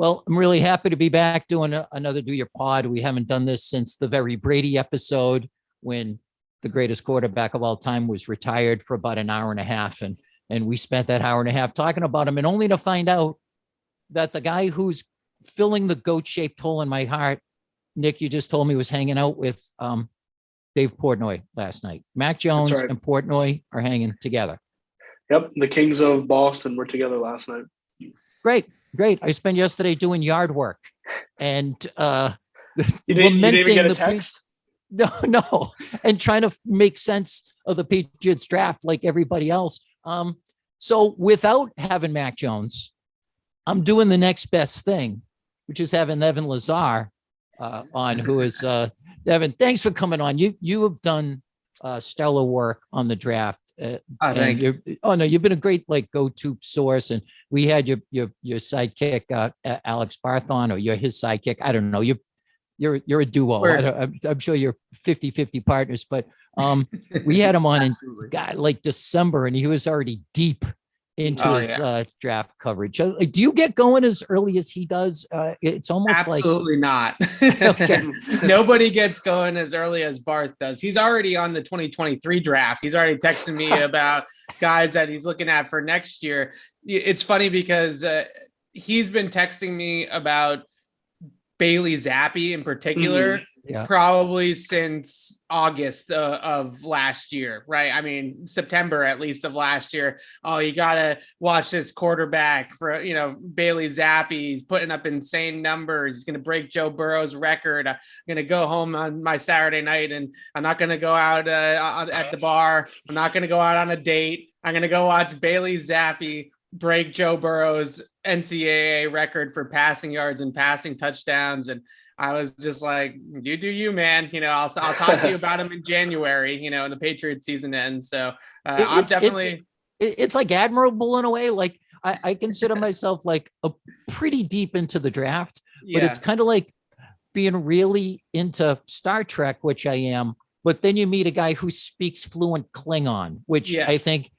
Well, I'm really happy to be back doing another Do Your Pod. We haven't done this since the very Brady episode when the greatest quarterback of all time was retired for about an hour and a half. And we spent that hour and a half talking about him, and only to find out that the guy who's filling the goat-shaped hole in my heart, Nick, you just told me, was hanging out with Dave Portnoy last night. Mac Jones right. and Portnoy are hanging together. Yep, the Kings of Boston were together last night. Great. I spent yesterday doing yard work, and you didn't even get a text? No, and trying to make sense of the Patriots draft like everybody else. So without having Mac Jones, I'm doing the next best thing, which is having Evan Lazar on, who is Evan. Thanks for coming on. You have done stellar work on the draft. Thank you. You've been a great go-to source, and we had your sidekick Alex Barth on, or you're his sidekick. I don't know. You're a duo. I'm sure you're 50-50 partners, but we had him on in December, and he was already deep into his draft coverage. Do you get going as early as he does? It's almost absolutely not. Okay. Nobody gets going as early as Barth does. He's already on the 2023 draft. He's already texting me about guys that he's looking at for next year. It's funny because he's been texting me about Bailey Zappi in particular, probably since August of last year, right? I mean, September at least of last year. Oh, you gotta watch this quarterback for Bailey Zappi. He's putting up insane numbers. He's gonna break Joe Burrow's record. I'm gonna go home on my Saturday night, and I'm not gonna go out at the bar. I'm not gonna go out on a date. I'm gonna go watch Bailey Zappi break Joe Burrow's NCAA record for passing yards and passing touchdowns. And I was just like, you do you, man. I'll talk to you about him in January, and the Patriots season ends. So I'm definitely. It's like admirable in a way. Like I consider myself like a pretty deep into the draft, but it's kind of like being really into Star Trek, which I am. But then you meet a guy who speaks fluent Klingon, which I think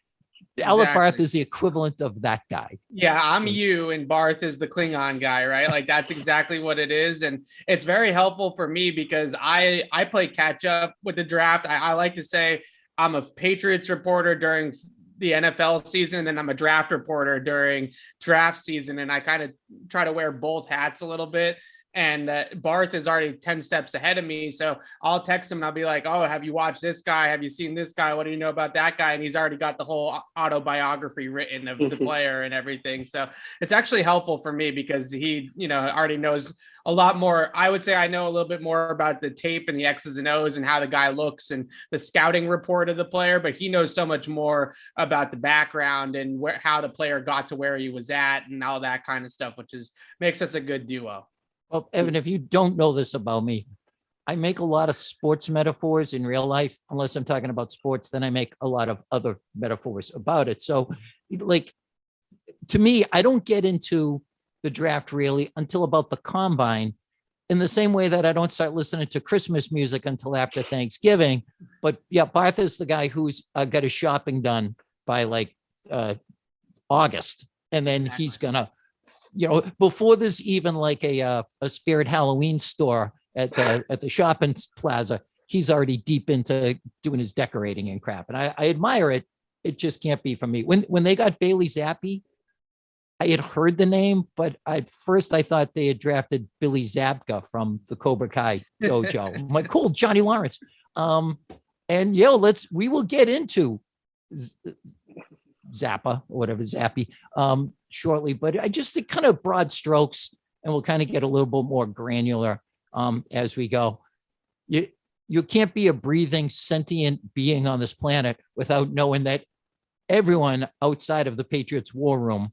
Alec Barth is the equivalent of that guy. Yeah, I'm you, and Barth is the Klingon guy, right? Like that's exactly what it is. And it's very helpful for me because I play catch up with the draft. I like to say I'm a Patriots reporter during the NFL season, and then I'm a draft reporter during draft season. And I kind of try to wear both hats a little bit. And Barth is already 10 steps ahead of me. So I'll text him and I'll be like, oh, have you watched this guy? Have you seen this guy? What do you know about that guy? And he's already got the whole autobiography written of the player and everything. So it's actually helpful for me because he, already knows a lot more. I would say I know a little bit more about the tape and the X's and O's and how the guy looks and the scouting report of the player, but he knows so much more about the background and how the player got to where he was at and all that kind of stuff, which makes us a good duo. Well, Evan, if you don't know this about me, I make a lot of sports metaphors in real life. Unless I'm talking about sports, then I make a lot of other metaphors about it. So, to me, I don't get into the draft really until about the combine, in the same way that I don't start listening to Christmas music until after Thanksgiving. But yeah, Barth is the guy who's got his shopping done by August. And then he's going to, before there's even a Spirit Halloween store at the shopping plaza, he's already deep into doing his decorating and crap. And I admire it. It just can't be for me. When they got Bailey Zappi, I had heard the name, but at first I thought they had drafted Billy Zabka from the Cobra Kai dojo. I'm like, cool, Johnny Lawrence. We will get into Zappa or whatever, Zappy, shortly, but I just think kind of broad strokes, and we'll kind of get a little bit more granular as we go. You can't be a breathing, sentient being on this planet without knowing that everyone outside of the Patriots war room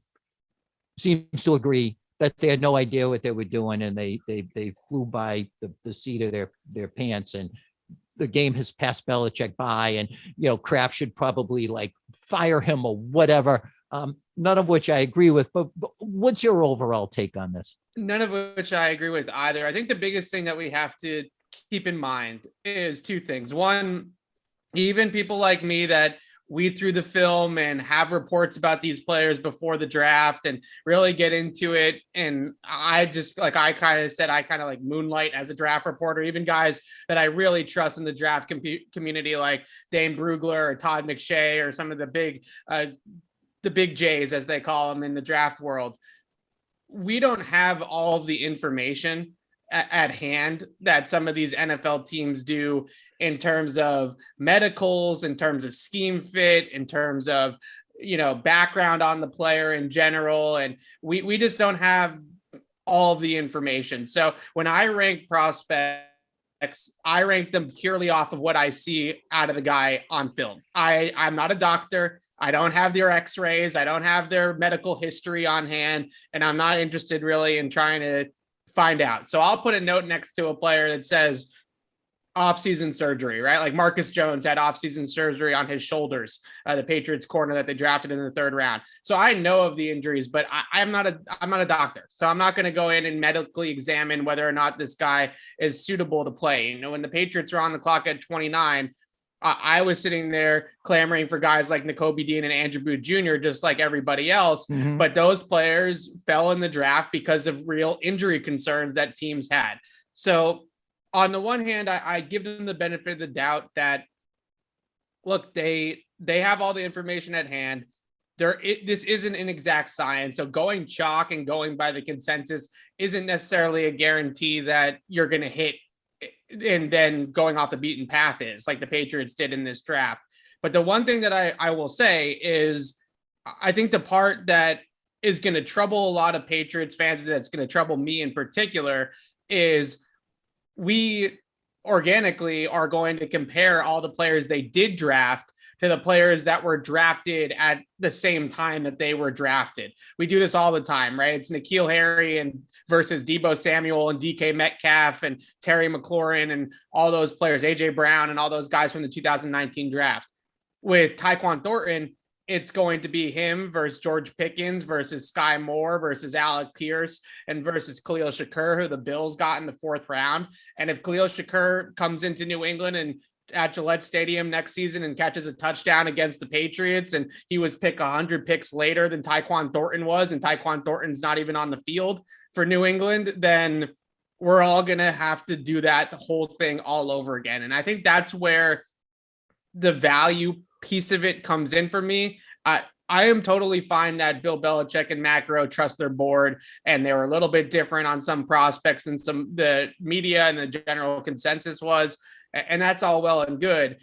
seems to agree that they had no idea what they were doing, and they flew by the seat of their pants, and the game has passed Belichick by, and Kraft should probably fire him or whatever. None of which I agree with, but what's your overall take on this? None of which I agree with either. I think the biggest thing that we have to keep in mind is two things. One, even people like me that weed through the film and have reports about these players before the draft and really get into it. And I just, like I kind of said, I kind of like moonlight as a draft reporter, even guys that I really trust in the draft community, like Dane Brugler or Todd McShay or some of the big J's, as they call them in the draft world. We don't have all of the information at hand that some of these NFL teams do in terms of medicals, in terms of scheme fit, in terms of, background on the player in general. And we just don't have all of the information. So when I rank prospects, I rank them purely off of what I see out of the guy on film. I'm not a doctor. I don't have their x-rays. I don't have their medical history on hand. And I'm not interested really in trying to find out. So I'll put a note next to a player that says off-season surgery, right? Like Marcus Jones had off-season surgery on his shoulders, the Patriots corner that they drafted in the 3rd round. So I know of the injuries, but I'm not a doctor. So I'm not going to go in and medically examine whether or not this guy is suitable to play. When the Patriots were on the clock at 29, I was sitting there clamoring for guys like Nakobe Dean and Andrew Booth Jr., just like everybody else. Mhm. But those players fell in the draft because of real injury concerns that teams had. So on the one hand, I give them the benefit of the doubt that, look, they have all the information at hand. This isn't an exact science. So going chalk and going by the consensus isn't necessarily a guarantee that you're going to hit and then going off the beaten path is, like the Patriots did in this draft. But the one thing that I will say is, I think the part that is going to trouble a lot of Patriots fans, that's going to trouble me in particular, is we organically are going to compare all the players they did draft to the players that were drafted at the same time that they were drafted. We do this all the time, right? It's N'Keal Harry and versus Deebo Samuel and DK Metcalf and Terry McLaurin and all those players, AJ Brown and all those guys from the 2019 draft. With Tyquan Thornton, it's going to be him versus George Pickens versus Sky Moore versus Alec Pierce and versus Khalil Shakur, who the Bills got in the 4th round. And if Khalil Shakur comes into New England and at Gillette Stadium next season and catches a touchdown against the Patriots, and he was picked 100 picks later than Tyquan Thornton was, and Tyquan Thornton's not even on the field for New England, then we're all going to have to do the whole thing all over again. And I think that's where the value piece of it comes in for me. I am totally fine that Bill Belichick and Matt Groh trust their board, and they were a little bit different on some prospects than the media and the general consensus was. And that's all well and good.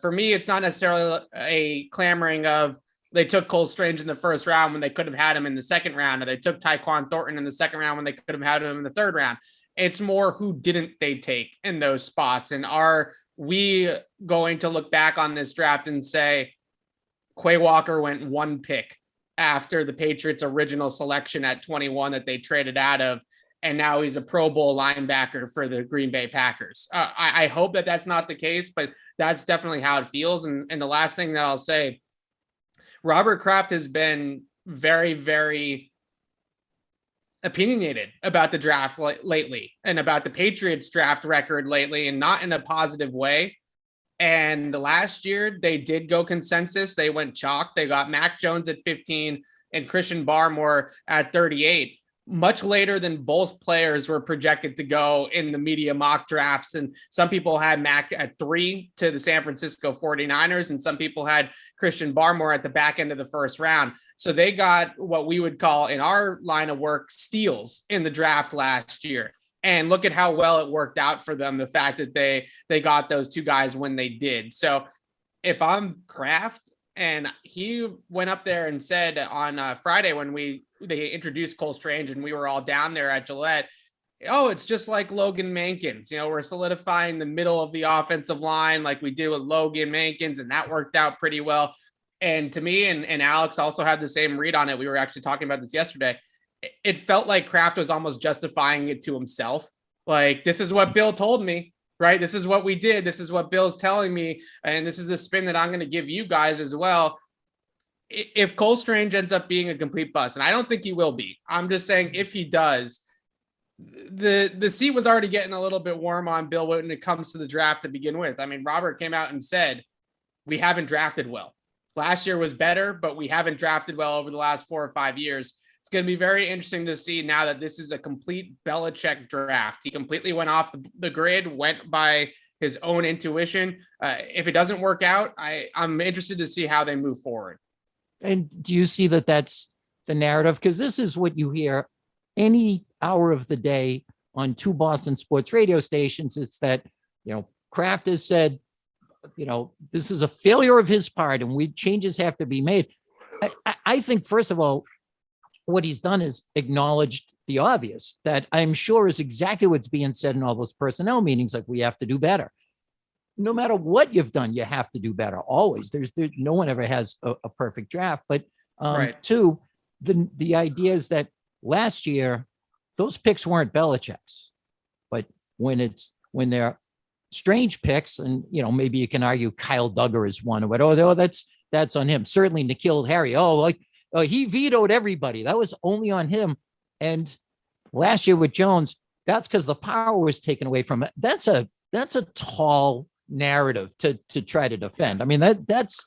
For me, it's not necessarily a clamoring of they took Cole Strange in the 1st round when they could have had him in the 2nd round, or they took Tyquan Thornton in the 2nd round when they could have had him in the 3rd round. It's more who didn't they take in those spots. And are we going to look back on this draft and say, Quay Walker went 1 pick after the Patriots' original selection at 21 that they traded out of, and now he's a Pro Bowl linebacker for the Green Bay Packers. I hope that that's not the case, but that's definitely how it feels. And the last thing that I'll say, Robert Kraft has been very, very opinionated about the draft lately and about the Patriots draft record lately, and not in a positive way. And the last year they did go consensus. They went chalk. They got Mac Jones at 15 and Christian Barmore at 38, much later than both players were projected to go in the media mock drafts. And some people had Mac at 3 to the San Francisco 49ers, and some people had Christian Barmore at the back end of the 1st round. So they got what we would call in our line of work steals in the draft last year. And look at how well it worked out for them, the fact that they got those 2 guys when they did. So if I'm Kraft, and he went up there and said on Friday when they introduced Cole Strange and we were all down there at Gillette, oh, it's just like Logan Mankins. We're solidifying the middle of the offensive line like we did with Logan Mankins, and that worked out pretty well. And to me, and Alex also had the same read on it. We were actually talking about this yesterday. It felt like Kraft was almost justifying it to himself. Like, this is what Bill told me, right? This is what we did. This is what Bill's telling me. And this is the spin that I'm going to give you guys as well. If Cole Strange ends up being a complete bust, and I don't think he will be, I'm just saying if he does, the seat was already getting a little bit warm on Bill when it comes to the draft to begin with. I mean, Robert came out and said, we haven't drafted well. last year was better, but we haven't drafted well over the last 4 or 5 years. It's going to be very interesting to see now that this is a complete Belichick draft. He completely went off the grid, went by his own intuition. If it doesn't work out, I'm interested to see how they move forward. And do you see that that's the narrative? Because this is what you hear any hour of the day on 2 Boston sports radio stations. It's that, Kraft has said, this is a failure of his part and changes have to be made. I think, first of all, what he's done is acknowledged the obvious that I'm sure is exactly what's being said in all those personnel meetings. Like, we have to do better. No matter what you've done, you have to do better. Always. There's no one ever has a perfect draft. But Right. 2, the idea is that last year, those picks weren't Belichick's. But when they're strange picks, and maybe you can argue Kyle Duggar is one, or whatever, that's on him. Certainly N'Keal Harry. He vetoed everybody. That was only on him. And last year with Jones, that's because the power was taken away from it. That's a tall narrative to try to defend. I mean, that's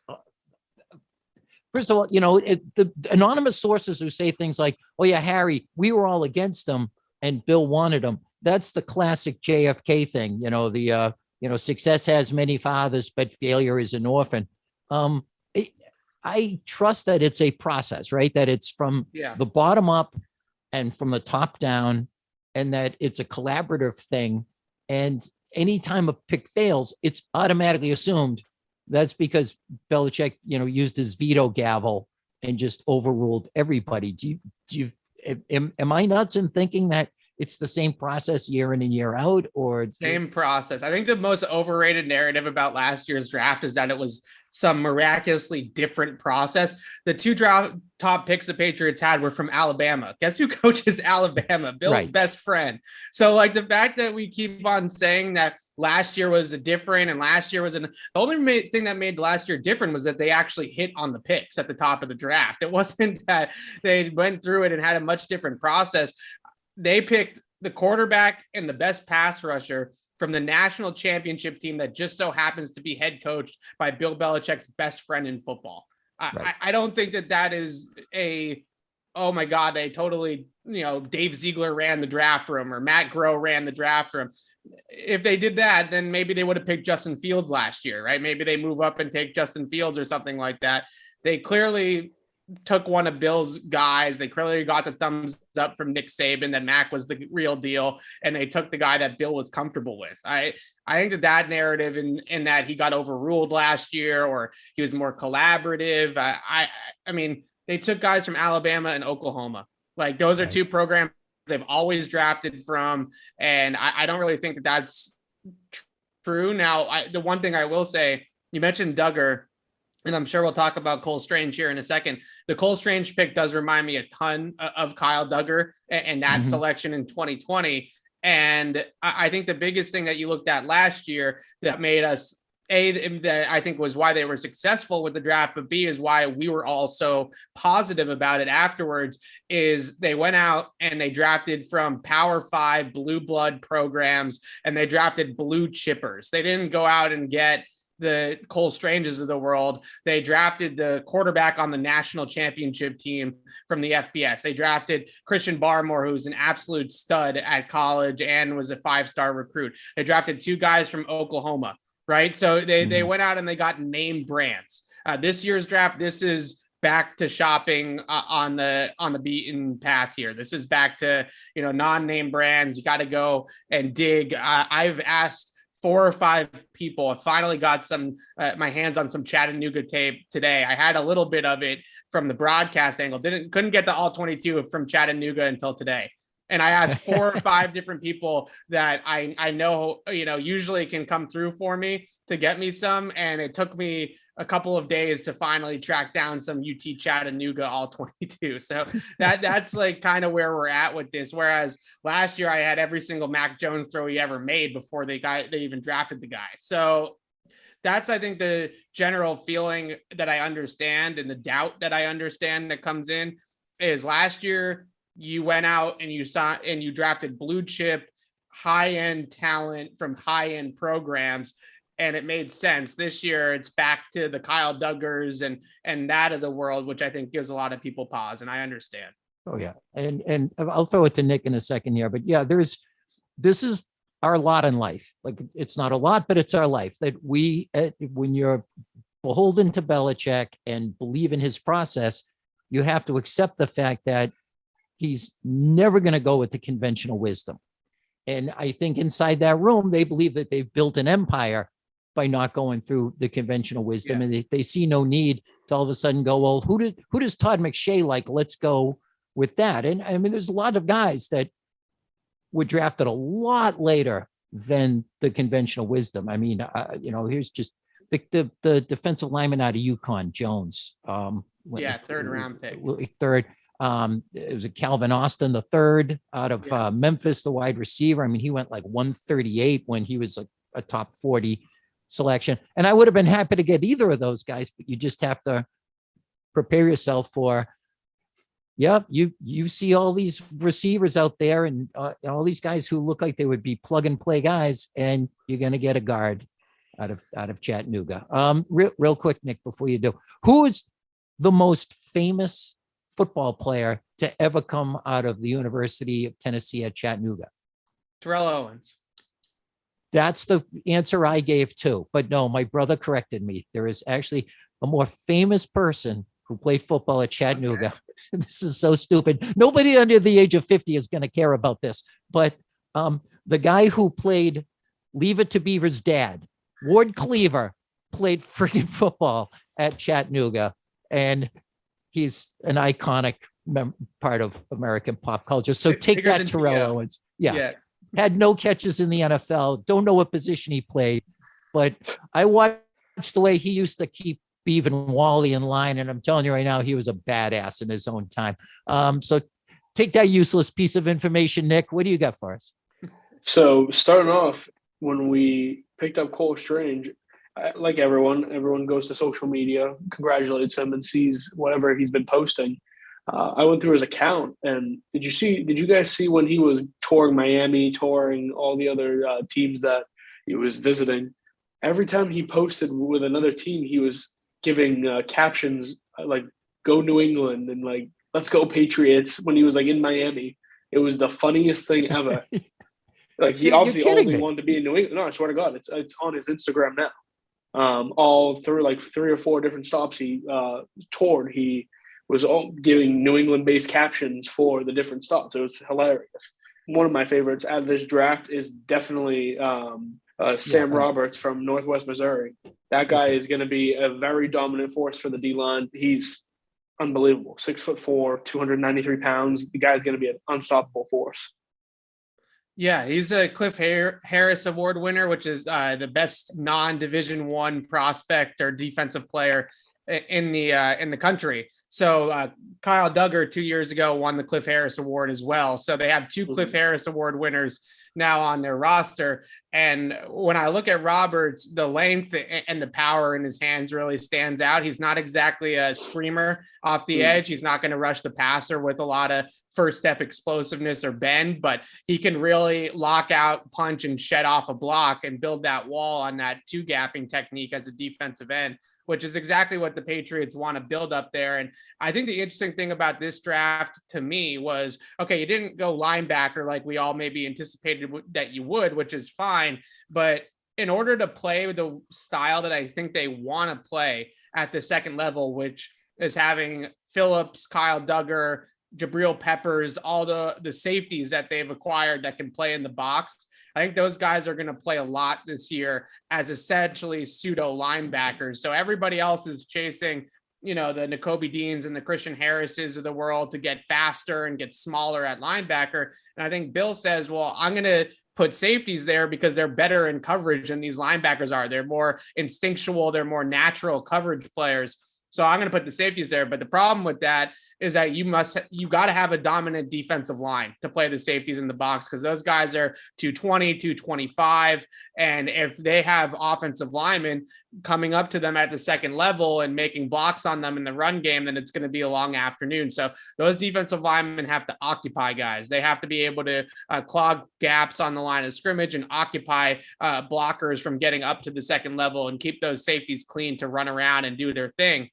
first of all, the anonymous sources who say things like, "Oh yeah, Harry, we were all against him and Bill wanted him." That's the classic JFK thing. Success has many fathers, but failure is an orphan. I trust that it's a process, right? That it's from the bottom up and from the top down, and that it's a collaborative thing. And anytime a pick fails, it's automatically assumed that's because Belichick, used his veto gavel and just overruled everybody. Am I nuts in thinking that it's the same process year in and year out, or same process? I think the most overrated narrative about last year's draft is that it was some miraculously different process. The 2 top picks the Patriots had were from Alabama. Guess who coaches Alabama? Bill's best friend. So like the fact that we keep on saying that last year was different and last year was the only thing that made last year different was that they actually hit on the picks at the top of the draft. It wasn't that they went through it and had a much different process. They picked the quarterback and the best pass rusher from the national championship team that just so happens to be head coached by Bill Belichick's best friend in football. Right. I don't think that is oh my God, they totally, Dave Ziegler ran the draft room or Matt Groh ran the draft room. If they did that, then maybe they would have picked Justin Fields last year, right? Maybe they move up and take Justin Fields or something like that. They clearly took one of Bill's guys. They clearly got the thumbs up from Nick Saban that Mac was the real deal, and they took the guy that Bill was comfortable with. I think that narrative in that he got overruled last year or he was more collaborative. I mean, they took guys from Alabama and Oklahoma. Like, those are 2 programs they've always drafted from, and I don't really think that that's true. Now, the one thing I will say, you mentioned Duggar, and I'm sure we'll talk about Cole Strange here in a second. The Cole Strange pick does remind me a ton of Kyle Duggar and that selection in 2020. And I think the biggest thing that you looked at last year that made us, that I think was why they were successful with the draft, but B is why we were all so positive about it afterwards, is they went out and they drafted from Power 5 blue blood programs and they drafted blue chippers. They didn't go out and get the Cole Stranges of the world. They drafted the quarterback on the national championship team from the FBS. They drafted Christian Barmore, who's an absolute stud at college and was a 5-star recruit. They drafted 2 guys from Oklahoma, right? So they went out and they got name brands. This year's draft, this is back to shopping on the beaten path here. This is back to, non-name brands. You got to go and dig. I've asked 4 or 5 people. I finally got my hands on some Chattanooga tape today. I had a little bit of it from the broadcast angle. Couldn't get the all 22 from Chattanooga until today. And I asked 4 or 5 different people that I know, usually can come through for me to get me some. And it took me a couple of days to finally track down some UT Chattanooga all 22. So that's like kind of where we're at with this. Whereas last year I had every single Mac Jones throw he ever made before they even drafted the guy. So that's, I think, the general feeling that I understand, and the doubt that I understand that comes in is last year you went out and you drafted blue chip, high-end talent from high-end programs. and it made sense. This year, it's back to the Kyle Duggars and that of the world, which I think gives a lot of people pause, and I understand. Oh yeah, and I'll throw it to Nick in a second here, but yeah, this is our lot in life. Like, it's not a lot, but it's our life that when you're beholden to Belichick and believe in his process, you have to accept the fact that he's never going to go with the conventional wisdom. And I think inside that room, they believe that they've built an empire by not going through the conventional wisdom. Yes. And they see no need to all of a sudden go, well, who does Todd McShay like? Let's go with that. And I mean, there's a lot of guys that were drafted a lot later than the conventional wisdom. I mean, here's just the defensive lineman out of UConn, Jones. Third round pick. Third. It was a Calvin Austin, the third out of Memphis, the wide receiver. I mean, he went like 138 when he was a top 40 selection. And I would have been happy to get either of those guys, but you just have to prepare yourself for, you see all these receivers out there and all these guys who look like they would be plug and play guys, and you're going to get a guard out of Chattanooga. Real quick, Nick, before you do, who is the most famous football player to ever come out of the University of Tennessee at Chattanooga? Terrell Owens. That's the answer I gave too. But no, my brother corrected me. There is actually a more famous person who played football at Chattanooga. Okay. This is so stupid. Nobody under the age of 50 is going to care about this. But the guy who played Leave It to Beaver's dad, Ward Cleaver, played freaking football at Chattanooga. And he's an iconic part of American pop culture. So take that, Terrell Owens. Yeah. Had no catches in the NFL. Don't know what position he played, but I watched the way he used to keep Beav and Wally in line. And I'm telling you right now, he was a badass in his own time. So take that useless piece of information, Nick. What do you got for us? So starting off, when we picked up Cole Strange, like everyone goes to social media, congratulates him, and sees whatever he's been posting. I went through his account, and did you guys see when he was touring Miami, touring all the other teams that he was visiting? Every time he posted with another team, he was giving captions like "Go New England" and like "Let's go Patriots" when he was like in Miami. It was the funniest thing ever. Like, he obviously only wanted to be in New England. No, I swear to God, it's on his Instagram now. All through like 3 or 4 different stops he toured, he was all giving New England-based captions for the different stops. It was hilarious. One of my favorites out of this draft is definitely Sam Roberts from Northwest Missouri. That guy is going to be a very dominant force for the D-line. He's unbelievable. 6'4", 293 pounds. The guy's going to be an unstoppable force. Yeah, he's a Cliff Harris Award winner, which is the best non-Division I prospect or defensive player in the country. So Kyle Duggar 2 years ago won the Cliff Harris Award as well. So they have 2 Cliff Harris Award winners now on their roster. And when I look at Roberts, the length and the power in his hands really stands out. He's not exactly a screamer off the edge. He's not going to rush the passer with a lot of first step explosiveness or bend, but he can really lock out, punch, and shed off a block and build that wall on that 2-gapping technique as a defensive end, which is exactly what the Patriots want to build up there. And I think the interesting thing about this draft to me was, okay, you didn't go linebacker like we all maybe anticipated that you would, which is fine. But in order to play the style that I think they want to play at the second level, which is having Phillips, Kyle Duggar, Jabril Peppers, all the safeties that they've acquired that can play in the box, I think those guys are going to play a lot this year as essentially pseudo linebackers. So everybody else is chasing, the Nakobe Deans and the Christian Harrises of the world to get faster and get smaller at linebacker. And I think Bill says, well, I'm going to put safeties there because they're better in coverage than these linebackers are. They're more instinctual. They're more natural coverage players. So I'm going to put the safeties there. But the problem with that is that you got to have a dominant defensive line to play the safeties in the box, because those guys are 220, 225. And if they have offensive linemen coming up to them at the second level and making blocks on them in the run game, then it's going to be a long afternoon. So those defensive linemen have to occupy guys. They have to be able to clog gaps on the line of scrimmage and occupy blockers from getting up to the second level and keep those safeties clean to run around and do their thing.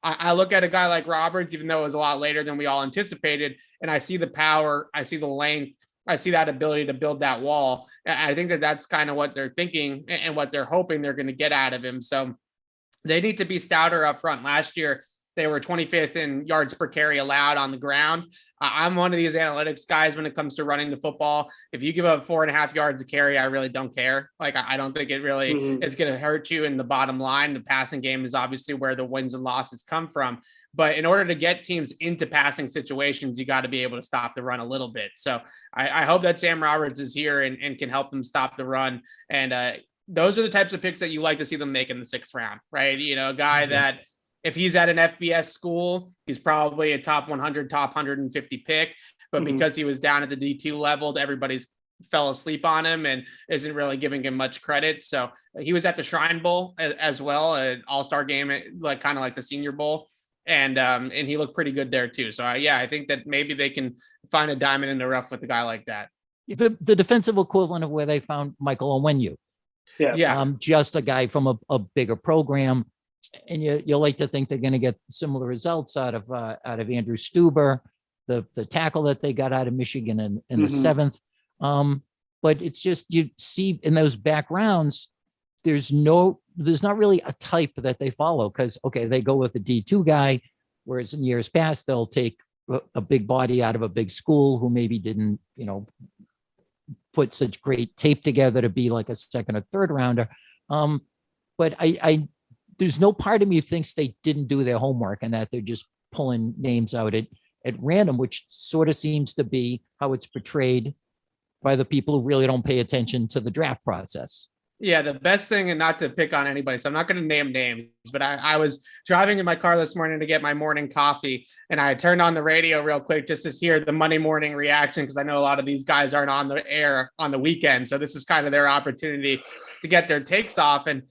I look at a guy like Roberts, even though it was a lot later than we all anticipated, and I see the power, I see the length, I see that ability to build that wall. I think that that's kind of what they're thinking and what they're hoping they're going to get out of him. So they need to be stouter up front. Last year, they were 25th in yards per carry allowed on the ground. I'm one of these analytics guys when it comes to running the football. If you give up 4.5 yards a carry, I really don't care. Like, I don't think it really is going to hurt you in the bottom line. The passing game is obviously where the wins and losses come from. But in order to get teams into passing situations, you got to be able to stop the run a little bit. So I hope that Sam Roberts is here and can help them stop the run. And those are the types of picks that you like to see them make in the 6th round, right? You know, a guy that, if he's at an FBS school, he's probably a top 100, top 150 pick. But because he was down at the D2 level, everybody's fell asleep on him and isn't really giving him much credit. So he was at the Shrine Bowl as well, an all-star game, like kind of like the Senior Bowl. And he looked pretty good there too. So I think that maybe they can find a diamond in the rough with a guy like that. The defensive equivalent of where they found Michael Onwenu. Yeah. Just a guy from a bigger program. And you like to think they're going to get similar results out of Andrew Stuber, the tackle that they got out of Michigan in the 7th. But it's just, you see in those back rounds, there's not really a type that they follow, because, okay, they go with a D2 guy, whereas in years past, they'll take a big body out of a big school who maybe didn't, put such great tape together to be like a 2nd or 3rd rounder. But there's no part of me who thinks they didn't do their homework and that they're just pulling names out at random, which sort of seems to be how it's portrayed by the people who really don't pay attention to the draft process. Yeah, the best thing, and not to pick on anybody, so I'm not going to name names, but I was driving in my car this morning to get my morning coffee, and I turned on the radio real quick just to hear the Monday morning reaction, because I know a lot of these guys aren't on the air on the weekend, so this is kind of their opportunity to get their takes off. And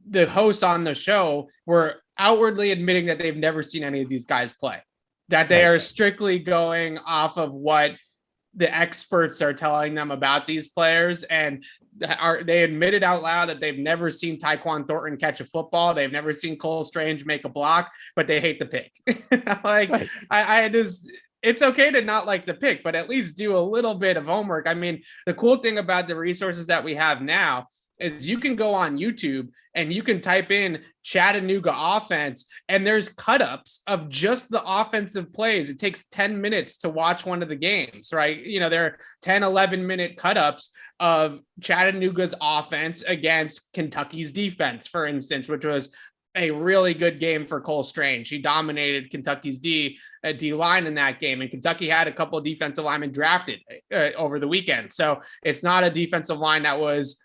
the hosts on the show were outwardly admitting that they've never seen any of these guys play, that they are strictly going off of what the experts are telling them about these players. And they admitted out loud that they've never seen Tyquan Thornton catch a football. They've never seen Cole Strange make a block, but they hate the pick. It's okay to not like the pick, but at least do a little bit of homework. I mean, the cool thing about the resources that we have now is you can go on YouTube and you can type in Chattanooga offense, and there's cut-ups of just the offensive plays. It takes 10 minutes to watch one of the games, right? There are 10, 11-minute cut-ups of Chattanooga's offense against Kentucky's defense, for instance, which was a really good game for Cole Strange. He dominated Kentucky's D line in that game, and Kentucky had a couple of defensive linemen drafted over the weekend. So it's not a defensive line that was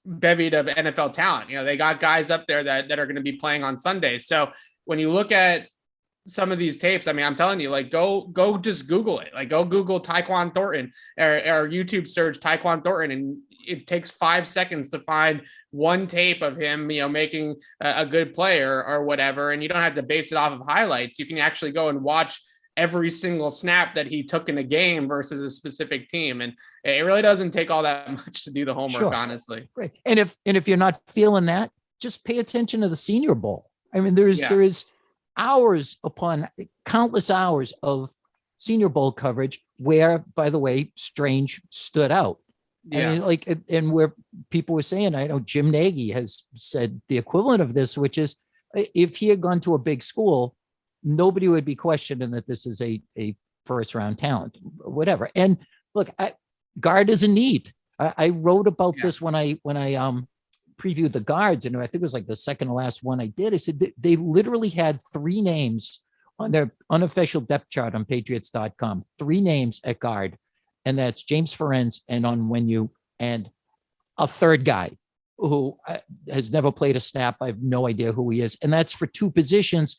bevied of NFL talent. They got guys up there that are going to be playing on Sunday. So when you look at some of these tapes, I mean, I'm telling you, like, go just Google it. Like, go Google Tyquan Thornton or YouTube search Tyquan Thornton, and it takes 5 seconds to find one tape of him, making a good play or whatever. And you don't have to base it off of highlights. You can actually go and watch every single snap that he took in a game versus a specific team. And it really doesn't take all that much to do the homework, honestly. Right. And if you're not feeling that, just pay attention to the Senior Bowl. I mean, there is hours upon countless hours of Senior Bowl coverage where, by the way, Strange stood out. Yeah. I mean, and where people were saying, I know Jim Nagy has said the equivalent of this, which is, if he had gone to a big school, nobody would be questioning that this is a first round talent, whatever. And look, guard is a need. I wrote about this when I previewed the guards, and I think it was like the second to last one I did. I said they literally had 3 names on their unofficial depth chart on Patriots.com, 3 names at guard, and that's James Ferenz and Onwenu and a third guy who has never played a snap. I have no idea who he is, and that's for 2 positions.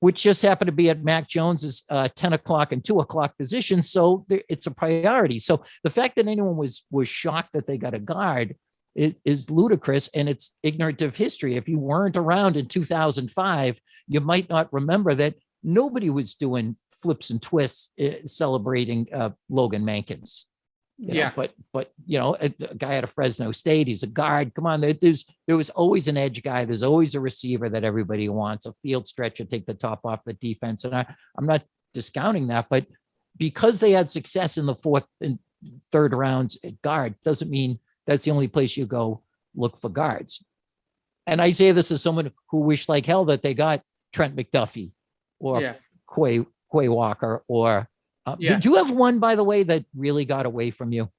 which just happened to be at Mac Jones's 10 o'clock and 2 o'clock position. So it's a priority. So the fact that anyone was shocked that they got a guard is ludicrous, and it's ignorant of history. If you weren't around in 2005, you might not remember that nobody was doing flips and twists celebrating Logan Mankins. But a guy out of Fresno State, he's a guard. Come on, there was always an edge guy. There's always a receiver that everybody wants, a field stretcher, take the top off the defense. And I'm not discounting that, but because they had success in the fourth and third rounds at guard doesn't mean that's the only place you go look for guards. And I say this as someone who wished like hell that they got Trent McDuffie or Quay Walker or did you have one, by the way, that really got away from you?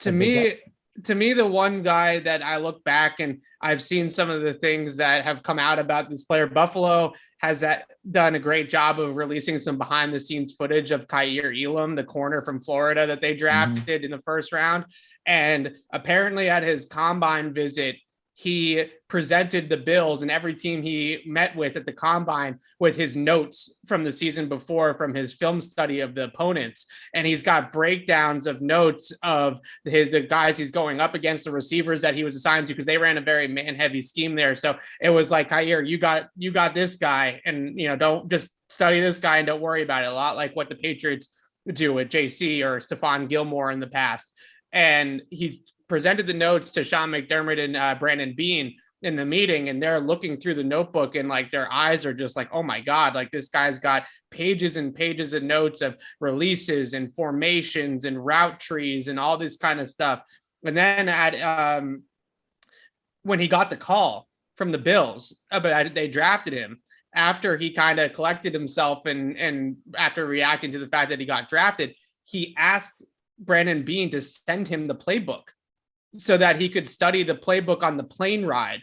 To me, the one guy that I look back and I've seen some of the things that have come out about this player, Buffalo has done a great job of releasing some behind the scenes footage of Kaiir Elam, the corner from Florida that they drafted in the first round. And apparently at his combine visit, he presented the Bills and every team he met with at the combine with his notes from the season before, from his film study of the opponents. And he's got breakdowns of notes of the guys he's going up against, the receivers that he was assigned to, because they ran a very man heavy scheme there. So it was like, Kaiir, you got this guy, and don't just study this guy and don't worry about it. A lot like what the Patriots do with JC or Stephon Gilmore in the past. And he presented the notes to Sean McDermott and Brandon Beane in the meeting, and they're looking through the notebook and like their eyes are just like, oh my God, like this guy's got pages and pages of notes of releases and formations and route trees and all this kind of stuff. And then when he got the call from the Bills, but they drafted him after he kind of collected himself and after reacting to the fact that he got drafted, he asked Brandon Beane to send him the playbook so that he could study the playbook on the plane ride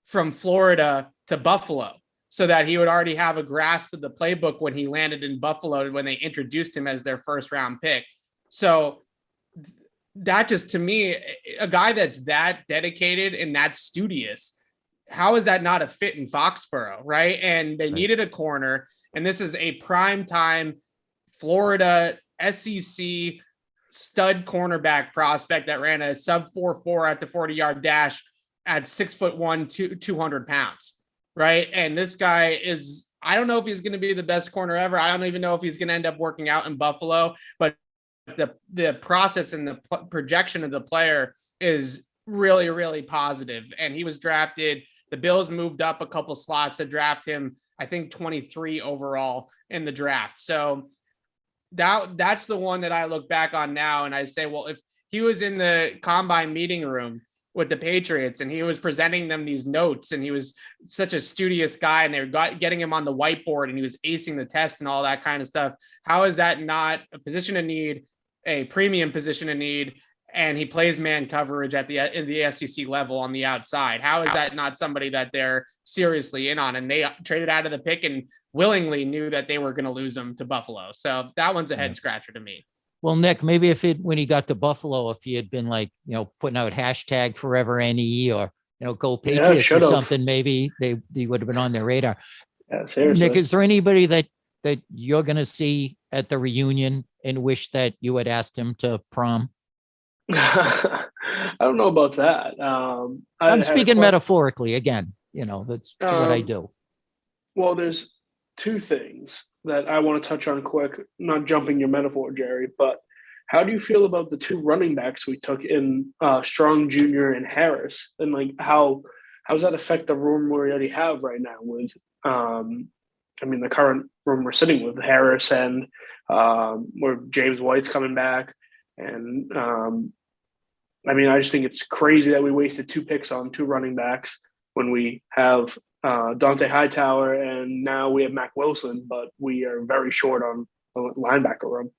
from Florida to Buffalo, so that he would already have a grasp of the playbook when he landed in Buffalo, when they introduced him as their first round pick. So that just, to me, a guy that's that dedicated and that studious, how is that not a fit in Foxborough, right? And they needed a corner, and this is a prime time Florida SEC stud cornerback prospect that ran a sub 4.4 at the 40-yard dash at 6'1", 200 pounds, right? And this guy is, I don't know if he's going to be the best corner ever. I don't even know if he's going to end up working out in Buffalo, but the process and the projection of the player is really, really positive. And he was drafted. The Bills moved up a couple slots to draft him, I think 23 overall in the draft. So that's the one that I look back on now and I say, well, if he was in the combine meeting room with the Patriots and he was presenting them these notes and he was such a studious guy and they were getting him on the whiteboard and he was acing the test and all that kind of stuff, how is that not a position of need, a premium position of need, and he plays man coverage in the SEC level on the outside? How is that not somebody that they're seriously in on? And they traded out of the pick and willingly knew that they were going to lose him to Buffalo. So that one's a head scratcher to me. Well, Nick, maybe when he got to Buffalo, if he had been like, putting out hashtag forever NE or, go Patriots or something, maybe they would have been on their radar. Yeah, seriously. Nick, is there anybody that you're going to see at the reunion and wish that you had asked him to prom? I don't know about that. I'm speaking metaphorically again, that's what I do. Well, there's two things that I want to touch on quick, not jumping your metaphor, Jerry, but how do you feel about the two running backs we took in Strong Jr. and Harris? And like, how does that affect the room we already have right now with, the current room we're sitting with Harris and where James White's coming back. And I just think it's crazy that we wasted 2 picks on 2 running backs when we have Dante Hightower and now we have Mac Wilson, but we are very short on the linebacker room.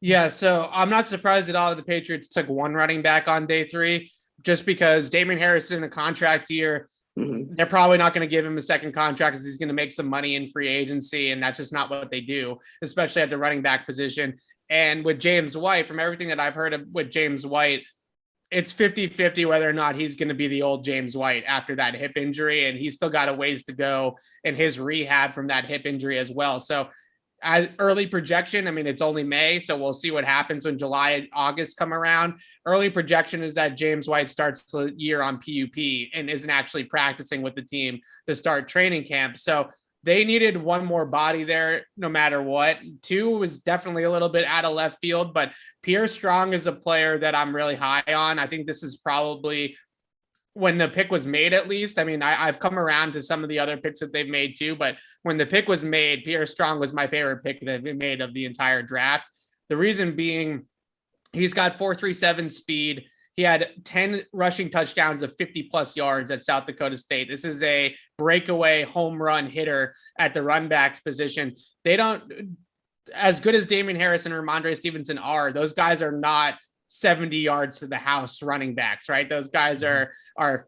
Yeah, so I'm not surprised at all that the Patriots took 1 running back on day 3, just because Damian Harris is in a contract year. Mm-hmm. They're probably not going to give him a second contract because he's going to make some money in free agency, and that's just not what they do, especially at the running back position. And with James White, from everything that I've heard with James White, it's 50-50 whether or not he's going to be the old James White after that hip injury. And he's still got a ways to go in his rehab from that hip injury as well. So as early projection, I mean, it's only May, so we'll see what happens when July and August come around. Early projection is that James White starts the year on PUP and isn't actually practicing with the team to start training camp. So they needed one more body there no matter what. Two was definitely a little bit out of left field, but Pierre Strong is a player that I'm really high on. I think this is probably, when the pick was made, at least, I mean, I've come around to some of the other picks that they've made too, but when the pick was made, Pierre Strong was my favorite pick that they made of the entire draft. The reason being, he's got 4.37 speed. He had 10 rushing touchdowns of 50 plus yards at South Dakota State. This is a breakaway home run hitter at the run back position. They don't, as good as Damian Harris and Ramondre Stevenson are, those guys are not 70 yards to the house running backs, right? Those guys are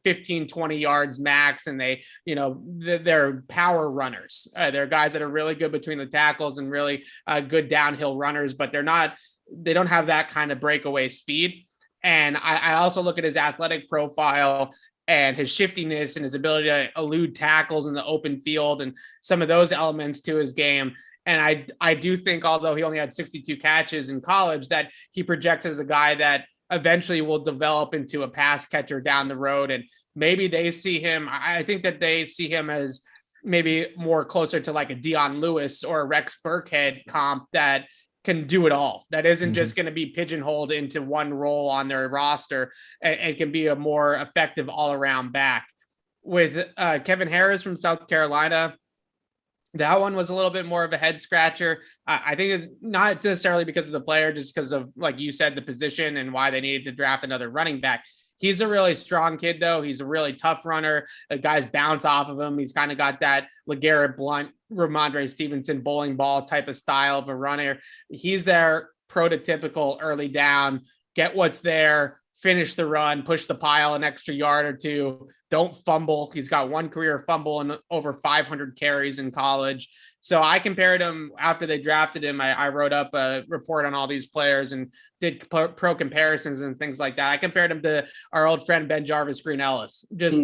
15, 20 yards max. And they, they're power runners. They're guys that are really good between the tackles and really good downhill runners, but they don't have that kind of breakaway speed. And I also look at his athletic profile and his shiftiness and his ability to elude tackles in the open field and some of those elements to his game. And I do think, although he only had 62 catches in college, that he projects as a guy that eventually will develop into a pass catcher down the road. And maybe they see him, I think that they see him as maybe more closer to like a Dion Lewis or a Rex Burkhead comp that can do it all. That isn't just going to be pigeonholed into one role on their roster. It can be a more effective all-around back. With Kevin Harris from South Carolina, that one was a little bit more of a head scratcher. I think not necessarily because of the player, just because of, like you said, the position and why they needed to draft another running back. He's a really strong kid, though. He's a really tough runner. The guys bounce off of him. He's kind of got that LeGarrette Blount, Ramondre Stevenson bowling ball type of style of a runner. He's their prototypical early down, get what's there, finish the run, push the pile an extra yard or two, don't fumble. He's got one career fumble and over 500 carries in college. So I compared him after they drafted him. I wrote up a report on all these players and did pro comparisons and things like that. I compared him to our old friend, Ben Jarvis Green Ellis, just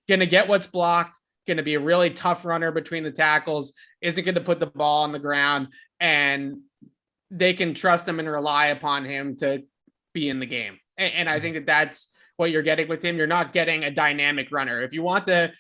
going to get what's blocked, going to be a really tough runner between the tackles, isn't going to put the ball on the ground, and they can trust him and rely upon him to be in the game. And I think that that's what you're getting with him. You're not getting a dynamic runner. If you want the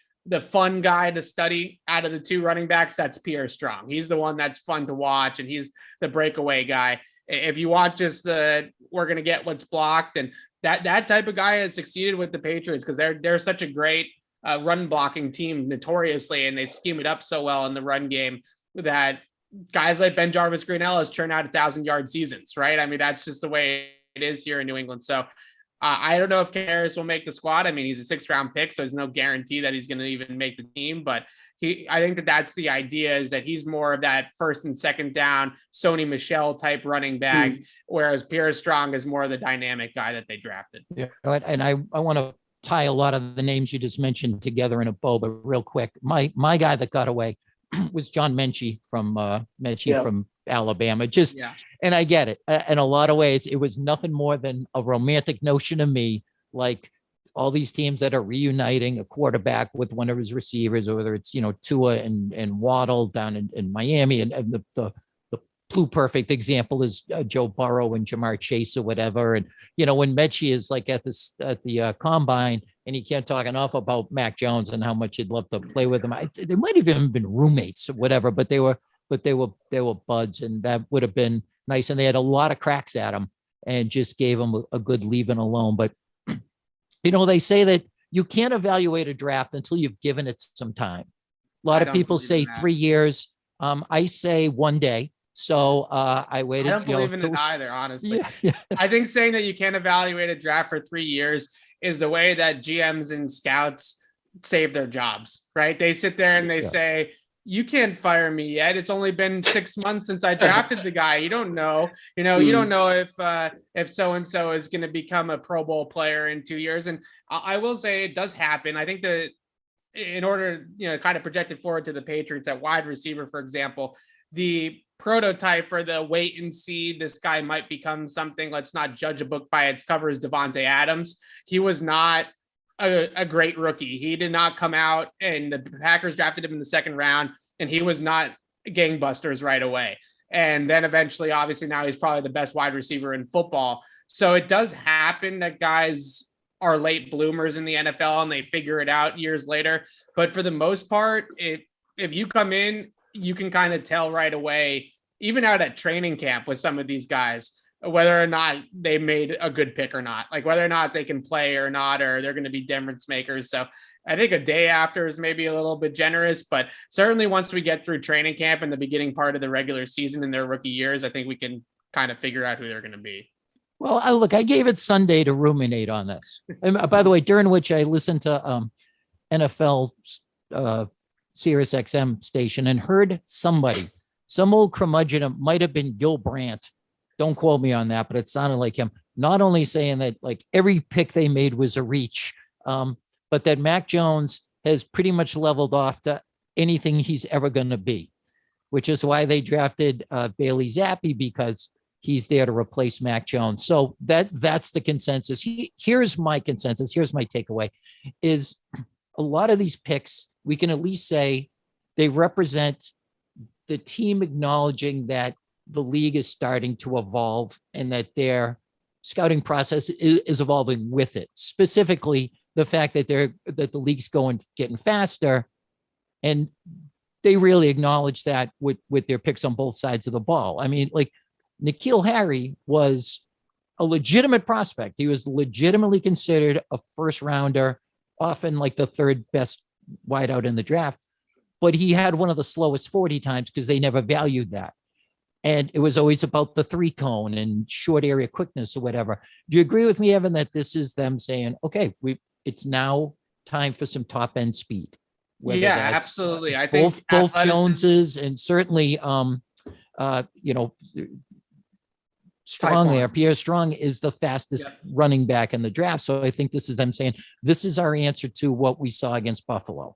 fun guy to study out of the two running backs, that's Pierre Strong. He's the one that's fun to watch, and he's the breakaway guy. If you want just we're going to get what's blocked, and that type of guy has succeeded with the Patriots because they're such a great run blocking team notoriously, and they scheme it up so well in the run game that guys like Ben Jarvis Green Ellis churn out 1,000-yard seasons, right? I mean, that's just the way it is here in New England. So I don't know if Harris will make the squad. I mean, he's a 6th round pick, so there's no guarantee that he's going to even make the team. But I think that that's the idea, is that he's more of that 1st and 2nd down Sony Michel type running back, whereas Pierre Strong is more of the dynamic guy that they drafted. Yeah, and I want to tie a lot of the names you just mentioned together in a bow, but real quick, my guy that got away was John Mechie from Alabama. And I get it. In a lot of ways, it was nothing more than a romantic notion to me, like all these teams that are reuniting a quarterback with one of his receivers, or whether it's, Tua and Waddle down in Miami, and the perfect example is Joe Burrow and Jamar Chase or whatever. And, when Mechie is like at the combine, and he can't talk enough about Mac Jones and how much he'd love to play with him. They might have even been roommates or whatever, but they were buds, and that would have been nice. And they had a lot of cracks at him and just gave him a good leaving alone. But, they say that you can't evaluate a draft until you've given it some time. A lot of people say 3 years. I say 1 day. So I waited. I don't believe in it either, honestly. Yeah. I think saying that you can't evaluate a draft for 3 years is the way that GMs and scouts save their jobs, right? They sit there and they say, you can't fire me yet. It's only been 6 months since I drafted the guy. You don't know, you don't know if so-and-so is going to become a Pro Bowl player in 2 years. And I will say it does happen. I think that in order, kind of project it forward to the Patriots at wide receiver, for example, the prototype for the wait and see, this guy might become something. Let's not judge a book by its cover, is Devontae Adams. He was not a great rookie. He did not come out, and the Packers drafted him in the second round, and he was not gangbusters right away. And then eventually, obviously, now he's probably the best wide receiver in football. So it does happen that guys are late bloomers in the NFL and they figure it out years later. But for the most part, if you come in, you can kind of tell right away, even out at training camp with some of these guys, whether or not they made a good pick or not, like whether or not they can play or not, or they're going to be difference makers. So I think a day after is maybe a little bit generous, but certainly once we get through training camp and the beginning part of the regular season in their rookie years, I think we can kind of figure out who they're going to be. Well, I gave it Sunday to ruminate on this. And by the way, during which I listened to NFL Sirius XM station and heard some old curmudgeon, it might have been Gil Brandt. Don't quote me on that, but it sounded like him. Not only saying that like every pick they made was a reach, but that Mac Jones has pretty much leveled off to anything he's ever going to be, which is why they drafted Bailey Zappi, because he's there to replace Mac Jones. So that's the consensus. Here's my consensus. Here's my takeaway is a lot of these picks, we can at least say they represent the team acknowledging that the league is starting to evolve and that their scouting process is evolving with it. Specifically, the fact that the league's getting faster, and they really acknowledge that with their picks on both sides of the ball. I mean, like N'Keal Harry was a legitimate prospect. He was legitimately considered a first rounder, often like the third best wideout in the draft, but he had one of the slowest 40 times because they never valued that. And it was always about the 3-cone and short area quickness or whatever. Do you agree with me, Evan, that this is them saying, okay, it's now time for some top end speed? Yeah, absolutely. I think both Joneses and certainly, Strong there. Pierre Strong is the fastest running back in the draft. So I think this is them saying, this is our answer to what we saw against Buffalo.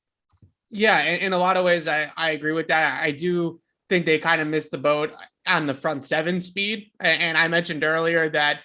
Yeah, in a lot of ways, I agree with that. I do think they kind of missed the boat on the front seven speed. And I mentioned earlier that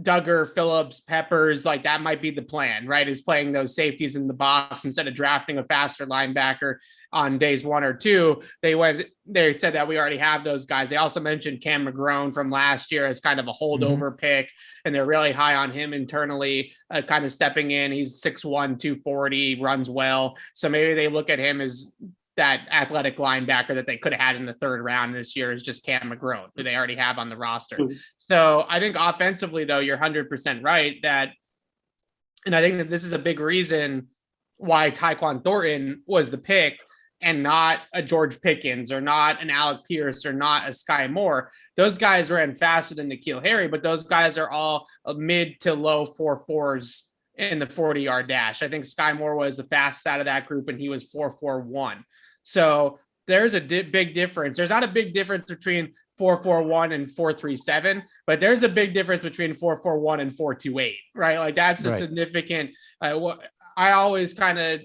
Duggar, Phillips, Peppers, like that might be the plan, right? Is playing those safeties in the box instead of drafting a faster linebacker on days 1 or 2. They said that we already have those guys. They also mentioned Cam McGrone from last year as kind of a holdover pick, and they're really high on him internally, kind of stepping in. He's 6'1", 240, runs well. So maybe they look at him as that athletic linebacker that they could have had in the 3rd round this year is just Cam McGrone, who they already have on the roster. So I think offensively, though, you're 100% right and I think that this is a big reason why Tyquan Thornton was the pick and not a George Pickens or not an Alec Pierce or not a Sky Moore. Those guys ran faster than N'Keal Harry, but those guys are all mid to low 4.4s in the 40-yard dash. I think Sky Moore was the fastest out of that group, and he was 4.41. So there's a big difference. There's not a big difference between 4.41 and 4.37, but there's a big difference between 4.41 and 4.28, right? Like that's a significant, I always kind of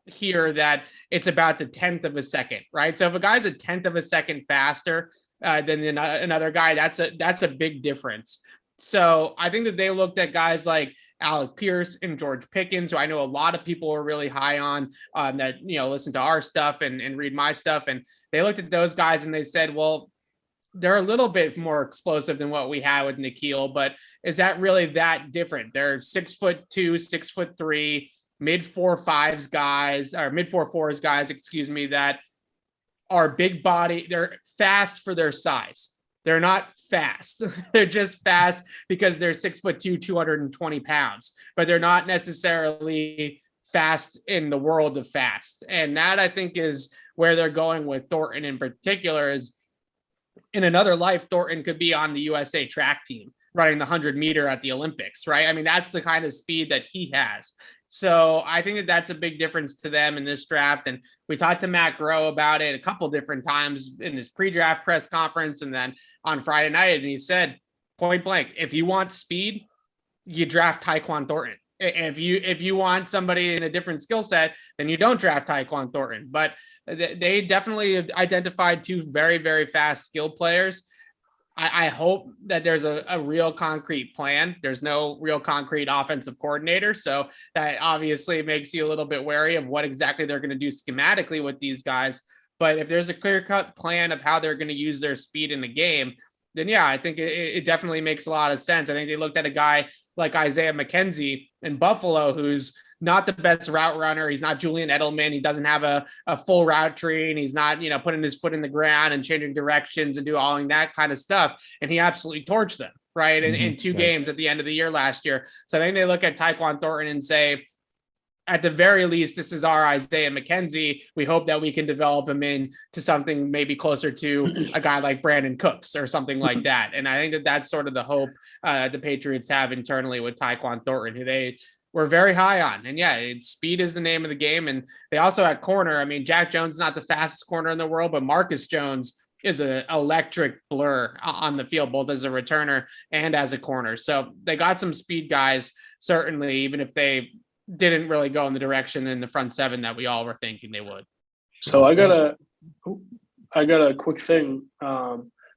hear that it's about the 10th of a second, right? So if a guy's a 10th of a second faster than another guy, that's a big difference. So I think that they looked at guys like Alec Pierce and George Pickens, who I know a lot of people are really high on that, listen to our stuff and read my stuff. And they looked at those guys and they said, well, they're a little bit more explosive than what we had with N'Keal, but is that really that different? They're 6'2", 6'3", mid 4.5s guys, or mid 4.4s guys, that are big body. They're fast for their size. They're not fast. They're just fast because they're 6'2", 220 pounds, but they're not necessarily fast in the world of fast. And that, I think, is where they're going with Thornton in particular. Is in another life, Thornton could be on the USA track team running the 100-meter at the Olympics, right? I mean, that's the kind of speed that he has. So I think that that's a big difference to them in this draft. And we talked to Matt Groh about it a couple different times in his pre-draft press conference and then on Friday night. And he said, point blank, if you want speed, you draft Tyquan Thornton. If you want somebody in a different skill set, then you don't draft Tyquan Thornton. But they definitely identified two very, very fast skill players. I hope that there's a real concrete plan. There's no real concrete offensive coordinator. So that obviously makes you a little bit wary of what exactly they're going to do schematically with these guys. But if there's a clear-cut plan of how they're going to use their speed in the game, then yeah, I think it definitely makes a lot of sense. I think they looked at a guy like Isaiah McKenzie in Buffalo, who's not the best route runner. He's not Julian Edelman. He doesn't have a full route tree, and he's not, putting his foot in the ground and changing directions and do all that kind of stuff. And he absolutely torched them, right? In two games at the end of the year last year. So I think they look at Tyquan Thornton and say, at the very least, this is our Isaiah McKenzie. We hope that we can develop him into something maybe closer to a guy like Brandon Cooks or something like that. And I think that that's sort of the hope the Patriots have internally with Tyquan Thornton, who they were very high on. And yeah, speed is the name of the game. And they also at corner, I mean, Jack Jones is not the fastest corner in the world, but Marcus Jones is an electric blur on the field, both as a returner and as a corner. So they got some speed guys, certainly, even if they didn't really go in the direction in the front seven that we all were thinking they would. So I got a quick thing.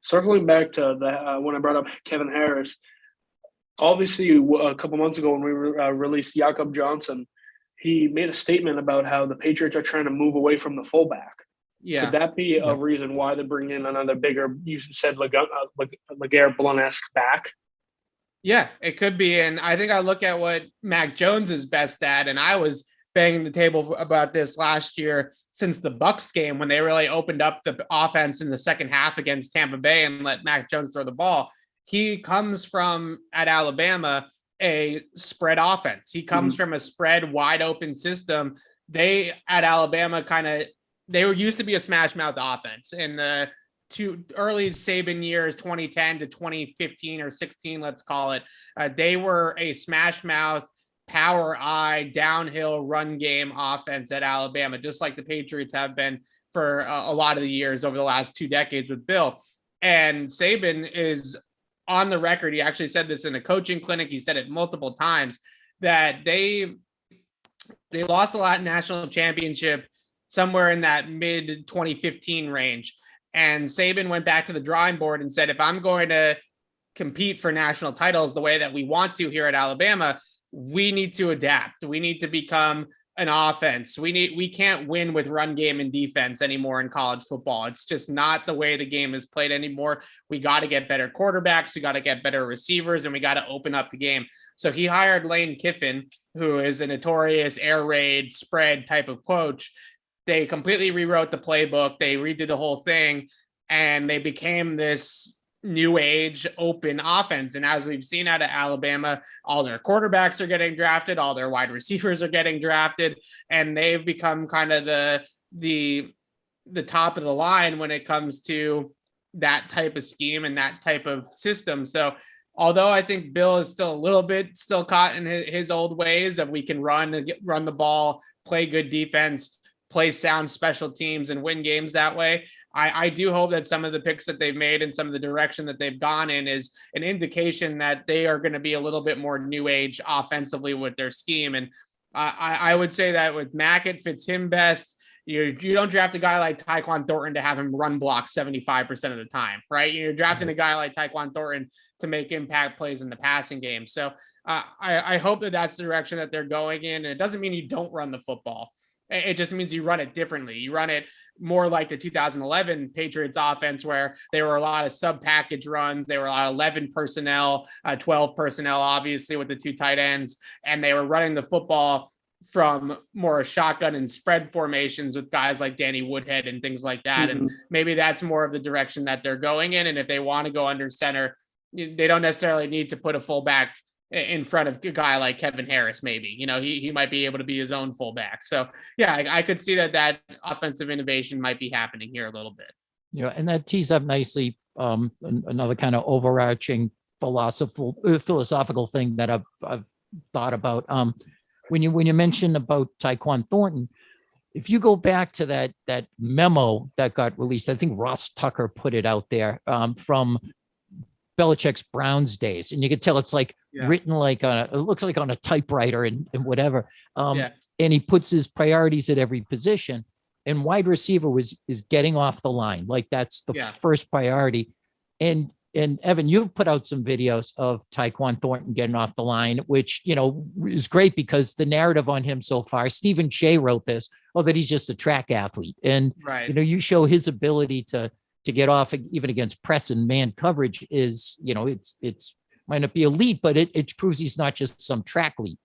Circling back to when I brought up Kevin Harris, obviously a couple months ago when we released Jakob Johnson, he made a statement about how the Patriots are trying to move away from the fullback. Yeah. Could that be a reason why they bring in another bigger, you said, LeGarrette Blount-esque back? Yeah, it could be. And I think I look at what Mac Jones is best at, and I was banging the table about this last year since the Bucs game when they really opened up the offense in the second half against Tampa Bay and let Mac Jones throw the ball. He comes from, at Alabama, a spread offense. He comes from a spread wide open system. They at Alabama they were used to be a smash mouth offense in the two early Saban years, 2010 to 2015 or 16, let's call it. They were a smash mouth, power eye, downhill run game offense at Alabama, just like the Patriots have been for a lot of the years over the last 2 decades with Bill. And Saban is on the record. He actually said this in a coaching clinic. He said it multiple times that they lost a lot national championship somewhere in that mid 2015 range. And Saban went back to the drawing board and said, if I'm going to compete for national titles the way that we want to here at Alabama, we need to adapt. We need to become an offense. We can't win with run game and defense anymore in college football. It's just not the way the game is played anymore. We got to get better quarterbacks. We got to get better receivers, and we got to open up the game. So he hired Lane Kiffin, who is a notorious air raid spread type of coach. They completely rewrote the playbook. They redid the whole thing, and they became this new age open offense. And as we've seen out of Alabama, all their quarterbacks are getting drafted, all their wide receivers are getting drafted, and they've become kind of the top of the line when it comes to that type of scheme and that type of system. So although I think Bill is still a little bit still caught in his old ways of we can run the ball, play good defense, play sound special teams, and win games that way, I do hope that some of the picks that they've made and some of the direction that they've gone in is an indication that they are going to be a little bit more new age offensively with their scheme. And I would say that with Mack, it fits him best. You don't draft a guy like Tyquan Thornton to have him run block 75% of the time, right? You're drafting a guy like Tyquan Thornton to make impact plays in the passing game. So I hope that that's the direction that they're going in. And it doesn't mean you don't run the football. It just means you run it differently. You run it more like the 2011 Patriots offense, where there were a lot of sub-package runs. They were a lot of 11 personnel, 12 personnel, obviously, with the 2 tight ends. And they were running the football from more shotgun and spread formations with guys like Danny Woodhead and things like that. And maybe that's more of the direction that they're going in. And if they want to go under center, they don't necessarily need to put a fullback in front of a guy like Kevin Harris. Maybe, he might be able to be his own fullback. So yeah, I could see that offensive innovation might be happening here a little bit. Yeah, and that tees up nicely another kind of overarching philosophical thing that I've thought about. When you mentioned about Tyquan Thornton, if you go back to that memo that got released, I think Ross Tucker put it out there from Belichick's Browns days, and you could tell it's like written like it looks like on a typewriter and whatever. Yeah. And he puts his priorities at every position. And wide receiver is getting off the line. Like that's the first priority. And Evan, you've put out some videos of Tyquan Thornton getting off the line, which, is great because the narrative on him so far, Stephen Shea wrote this, that he's just a track athlete. And, you show his ability to get off even against press and man coverage is, it's might not be elite, but it proves he's not just some track lead.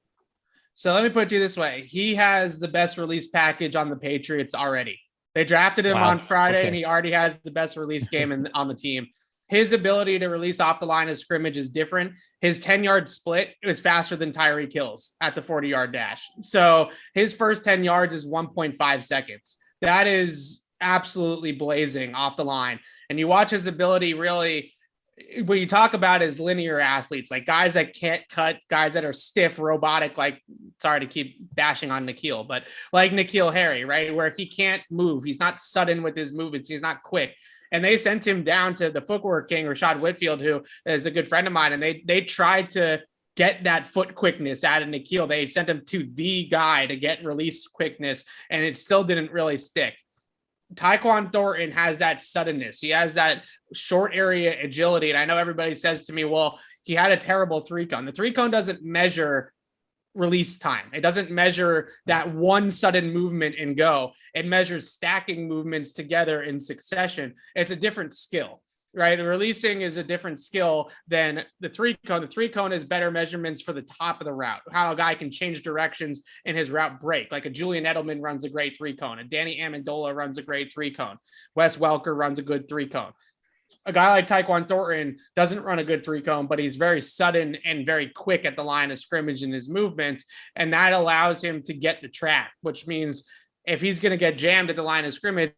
So let me put it to you this way. He has the best release package on the Patriots already. They drafted him on Friday and he already has the best release game on the team. His ability to release off the line of scrimmage is different. His 10-yard split is faster than Tyreek Hill's at the 40-yard dash. So his first 10 yards is 1.5 seconds. That is absolutely blazing off the line. And you watch his ability really, what you talk about is linear athletes, like guys that can't cut, guys that are stiff, robotic, like, sorry to keep bashing on N'Keal, but like N'Keal Harry, right? Where he can't move. He's not sudden with his movements. He's not quick. And they sent him down to the footwork king, Rashad Whitfield, who is a good friend of mine. And they tried to get that foot quickness out of N'Keal. They sent him to the guy to get release quickness, and it still didn't really stick. Tyquan Thornton has that suddenness. He has that short area agility. And I know everybody says to me, well, he had a terrible 3-cone. The 3-cone doesn't measure release time. It doesn't measure that one sudden movement and go. It measures stacking movements together in succession. It's a different skill, right? Releasing is a different skill than the 3-cone. The 3-cone is better measurements for the top of the route, how a guy can change directions in his route break. Like a Julian Edelman runs a great 3-cone. A Danny Amendola runs a great 3-cone. Wes Welker runs a good 3-cone. A guy like Tyquan Thornton doesn't run a good 3-cone, but he's very sudden and very quick at the line of scrimmage in his movements. And that allows him to get the track, which means if he's going to get jammed at the line of scrimmage,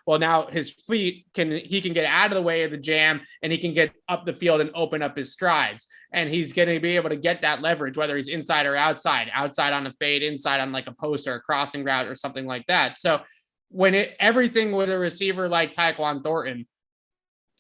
well, now his feet he can get out of the way of the jam and he can get up the field and open up his strides. And he's going to be able to get that leverage, whether he's inside or outside on a fade, inside on like a post or a crossing route or something like that. So when everything with a receiver like Tyquan Thornton,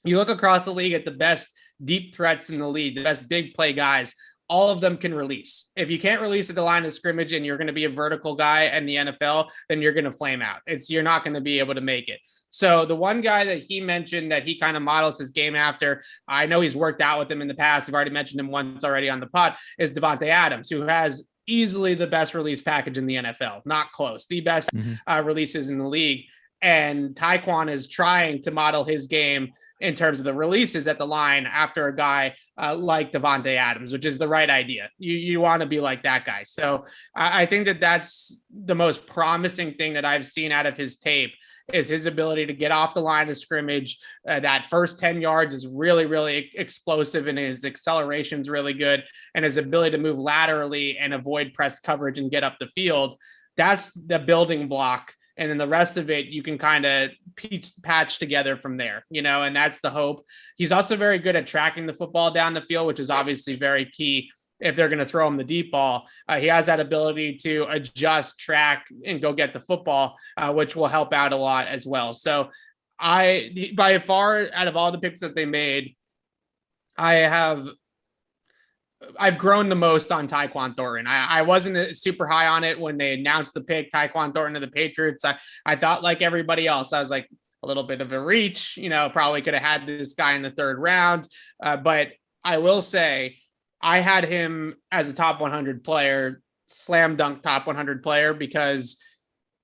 you look across the league at the best deep threats in the league, the best big play guys, all of them can release. If you can't release at the line of scrimmage and you're going to be a vertical guy in the NFL, then you're going to flame out. You're not going to be able to make it. So the one guy that he mentioned that he kind of models his game after, I know he's worked out with him in the past. I've already mentioned him once already on the pod, is Davante Adams, who has easily the best release package in the NFL. Not close. The best releases in the league. And Tyquan is trying to model his game in terms of the releases at the line after a guy like Davante Adams, which is the right idea. You want to be like that guy. So I think that's the most promising thing that I've seen out of his tape is his ability to get off the line of scrimmage. That first 10 yards is really, really explosive, and his acceleration is really good. And his ability to move laterally and avoid press coverage and get up the field, that's the building block. And then the rest of it, you can kind of patch together from there, and that's the hope. He's also very good at tracking the football down the field, which is obviously very key if they're going to throw him the deep ball. He has that ability to adjust, track, and go get the football, which will help out a lot as well. So by far, out of all the picks that they made, I've grown the most on Tyquan Thornton. I wasn't super high on it when they announced the pick, Tyquan Thornton to the Patriots. I thought like everybody else, I was like a little bit of a reach, probably could have had this guy in the 3rd round. But I will say I had him as a top 100 player, slam dunk top 100 player, because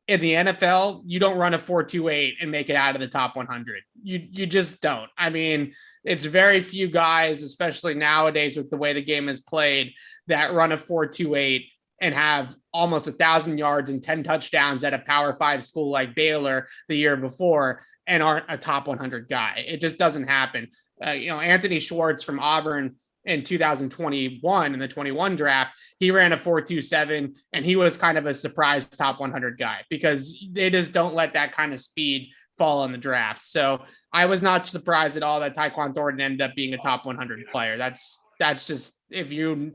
in the NFL, you don't run a 4.28 and make it out of the top 100. You just don't. I mean, it's very few guys, especially nowadays with the way the game is played, that run a 4.28 and have almost 1,000 yards and 10 touchdowns at a Power 5 school like Baylor the year before and aren't a top 100 guy. It just doesn't happen. Anthony Schwartz from Auburn in 2021 in the 21 draft, he ran a 4.27 and he was kind of a surprise top 100 guy because they just don't let that kind of speed fall in the draft. So I was not surprised at all that Tyquan Thornton ended up being a top 100 player. That's just, if you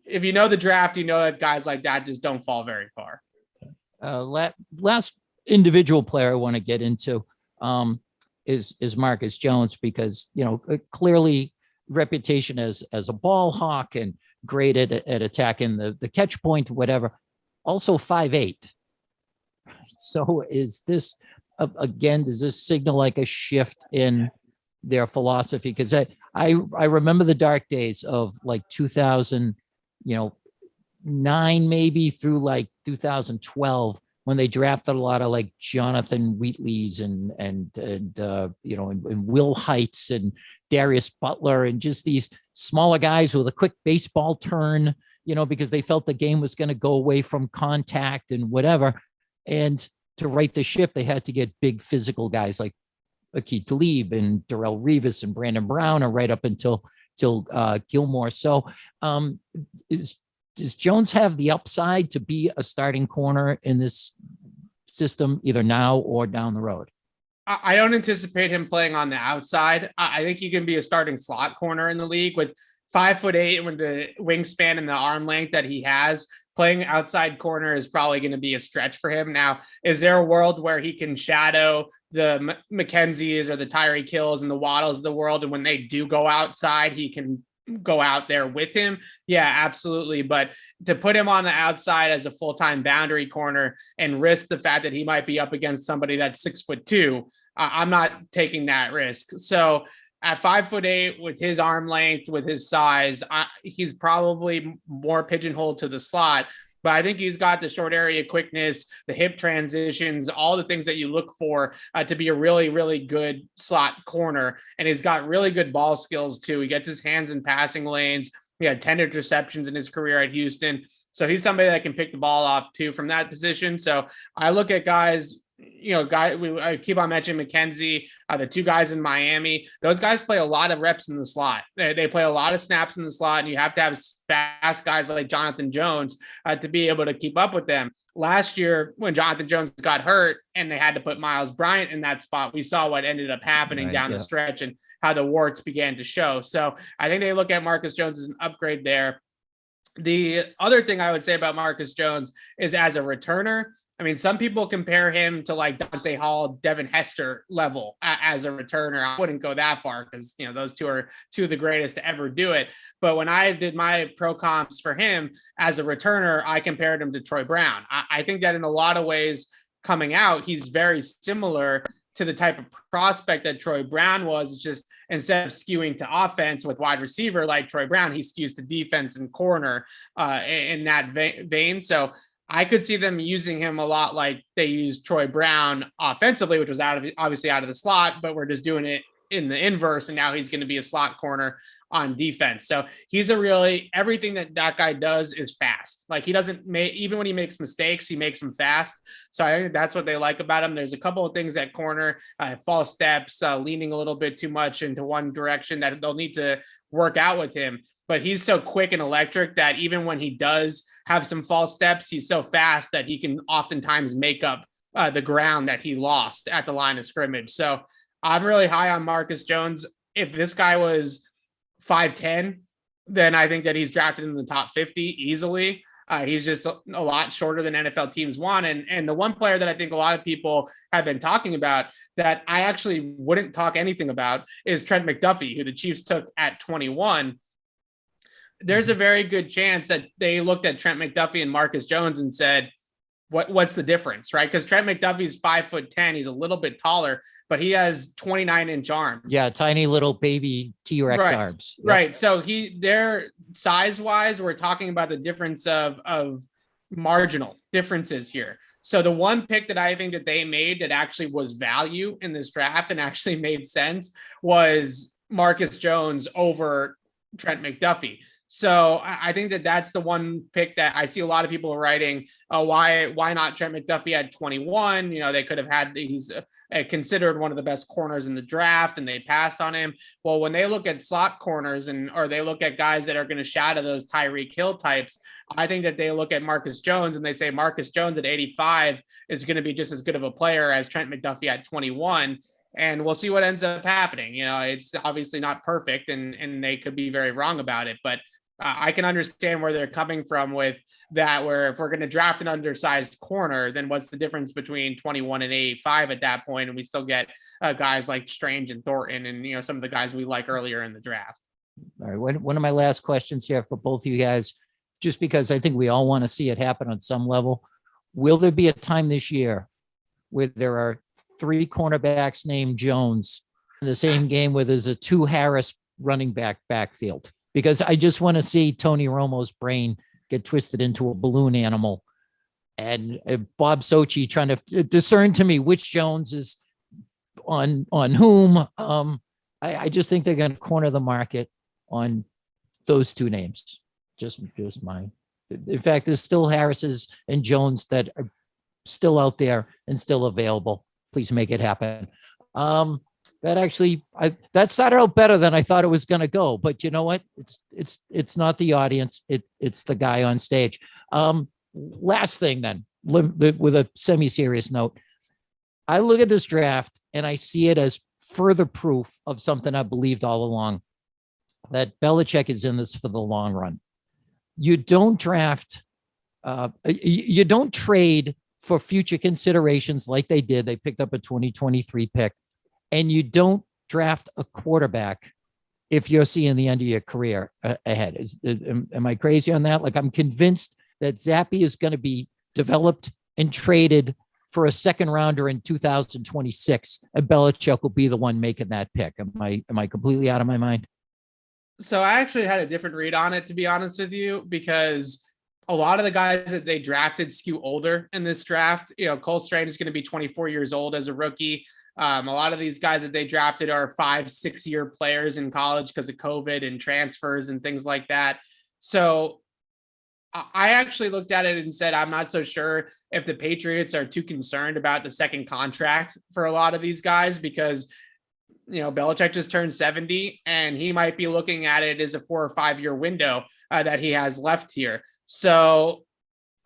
know the draft, that guys like that just don't fall very far. Last individual player I want to get into is Marcus Jones, because clearly reputation as a ball hawk and great at attacking the catch point, whatever. Also 5'8". So is this, again, does this signal like a shift in their philosophy? Because I remember the dark days of like 2000, 9 maybe through like 2012, when they drafted a lot of like Jonathan Wheatleys and Will Heights and Darius Butler and just these smaller guys with a quick baseball turn, because they felt the game was going to go away from contact and whatever. And to right the ship, they had to get big physical guys like Akeem Talib and Terrell Revis and Brandon Brown, or right up until Gilmore. So does Jones have the upside to be a starting corner in this system, either now or down the road? I don't anticipate him playing on the outside. I think he can be a starting slot corner in the league with 5'8" and with the wingspan and the arm length that he has. Playing outside corner is probably going to be a stretch for him. Now, is there a world where he can shadow the McKenzies or the Tyreek Hills and the Waddles of the world, and when they do go outside, he can go out there with him? Yeah, absolutely. But to put him on the outside as a full-time boundary corner and risk the fact that he might be up against somebody that's 6'2", I'm not taking that risk. So at 5'8", with his arm length, with his size, he's probably more pigeonholed to the slot. But I think he's got the short area quickness, the hip transitions, all the things that you look for to be a really, really good slot corner. And he's got really good ball skills too. He gets his hands in passing lanes. He had 10 interceptions in his career at Houston. So he's somebody that can pick the ball off too from that position. So I look at guys, I keep on mentioning McKenzie, the two guys in Miami. Those guys play a lot of reps in the slot. They play a lot of snaps in the slot, and you have to have fast guys like Jonathan Jones to be able to keep up with them. Last year, when Jonathan Jones got hurt and they had to put Miles Bryant in that spot, we saw what ended up happening down the stretch and how the warts began to show. So I think they look at Marcus Jones as an upgrade there. The other thing I would say about Marcus Jones is, as a returner, I mean, some people compare him to like Dante Hall, Devin Hester level as a returner. I wouldn't go that far because, those two are two of the greatest to ever do it. But when I did my pro comps for him as a returner, I compared him to Troy Brown. I think that in a lot of ways coming out, he's very similar to the type of prospect that Troy Brown was. Just instead of skewing to offense with wide receiver like Troy Brown, he skews to defense and corner in that vein. So I could see them using him a lot like they used Troy Brown offensively, which was obviously out of the slot, but we're just doing it in the inverse. And now he's going to be a slot corner on defense. So he's everything that guy does is fast. Like, he doesn't even when he makes mistakes, he makes them fast. So I think that's what they like about him. There's a couple of things at corner, false steps, leaning a little bit too much into one direction that they'll need to work out with him. But he's so quick and electric that even when he does have some false steps, he's so fast that he can oftentimes make up the ground that he lost at the line of scrimmage. So I'm really high on Marcus Jones. If this guy was 5'10", then I think that he's drafted in the top 50 easily. He's just a lot shorter than NFL teams want. And the one player that I think a lot of people have been talking about that I actually wouldn't talk anything about is Trent McDuffie, who the Chiefs took at 21. There's a very good chance that they looked at Trent McDuffie and Marcus Jones and said, what's the difference, right? Because Trent McDuffie's 5'10". He's a little bit taller, but he has 29-inch arms. Yeah, tiny little baby T-Rex arms. Yep. Right. So they're size-wise, we're talking about the difference of marginal differences here. So the one pick that I think that they made that actually was value in this draft and actually made sense was Marcus Jones over Trent McDuffie. So I think that that's the one pick that I see a lot of people writing, why not Trent McDuffie at 21? They could have had, he's considered one of the best corners in the draft and they passed on him. Well, when they look at slot corners or they look at guys that are going to shadow those Tyreek Hill types, I think that they look at Marcus Jones and they say Marcus Jones at 85 is going to be just as good of a player as Trent McDuffie at 21. And we'll see what ends up happening. It's obviously not perfect and they could be very wrong about it, but I can understand where they're coming from with that, where if we're going to draft an undersized corner, then what's the difference between 21 and 85 at that point? And we still get guys like Strange and Thornton and, some of the guys we like earlier in the draft. All right. One of my last questions here for both of you guys, just because I think we all want to see it happen on some level. Will there be a time this year where there are 3 cornerbacks named Jones in the same game where there's a 2 Harris running backfield? Because I just want to see Tony Romo's brain get twisted into a balloon animal, and Bob Sochi trying to discern to me which Jones is on whom. I just think they're going to corner the market on those 2 names. Just mine. In fact, there's still Harris's and Jones that are still out there and still available. Please make it happen. That started out better than I thought it was going to go, but you know what? It's not the audience. It's the guy on stage. Last thing then, with a semi-serious note, I look at this draft and I see it as further proof of something I believed all along, that Belichick is in this for the long run. You don't draft, you don't trade for future considerations like they did. They picked up a 2023 pick, and you don't draft a quarterback if you're seeing the end of your career ahead. Am I crazy on that? Like, I'm convinced that Zappe is going to be developed and traded for a second rounder in 2026, and Belichick will be the one making that pick. Am I completely out of my mind? So I actually had a different read on it, to be honest with you, because a lot of the guys that they drafted skew older in this draft. You know, Cole Strange is going to be 24 years old as a rookie. A lot of these guys that they drafted are 5-6 year players in college because of COVID and transfers and things like that. So I actually looked at it and said, I'm not so sure if the Patriots are too concerned about the second contract for a lot of these guys, because, you know, Belichick just turned 70 and he might be looking at it as a 4 or 5 year window that he has left here. So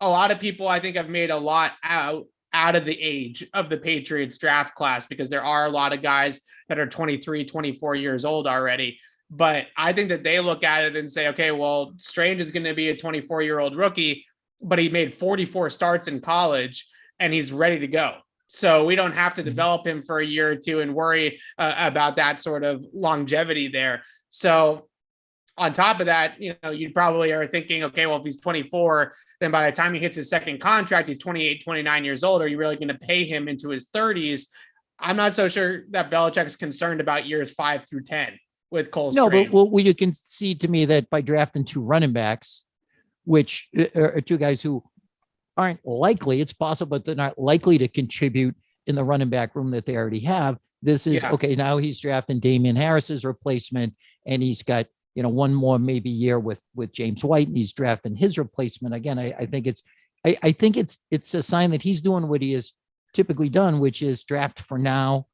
a lot of people, I think, have made a lot out of the age of the Patriots draft class, because there are a lot of guys that are 23, 24 years old already. But I think that they look at it and say, okay, well, Strange is going to be a 24-year-old rookie, but he made 44 starts in college and he's ready to go. So we don't have to develop him for a year or two and worry about that sort of longevity there. So on top of that, you know, you probably are thinking, okay, well, if he's 24, then by the time he hits his second contract, he's 28, 29 years old. Are you really going to pay him into his 30s? I'm not so sure that Belichick's concerned about years 5 through 10 with Cole Strange. No, but you can see to me that by drafting 2 running backs, which are 2 guys who aren't likely, it's possible, but they're not likely to contribute in the running back room that they already have. This is okay. Now he's drafting Damian Harris's replacement, and he's got, you know, one more maybe year with James White, and he's drafting his replacement again. I think it's a sign that he's doing what he has typically done, which is draft for now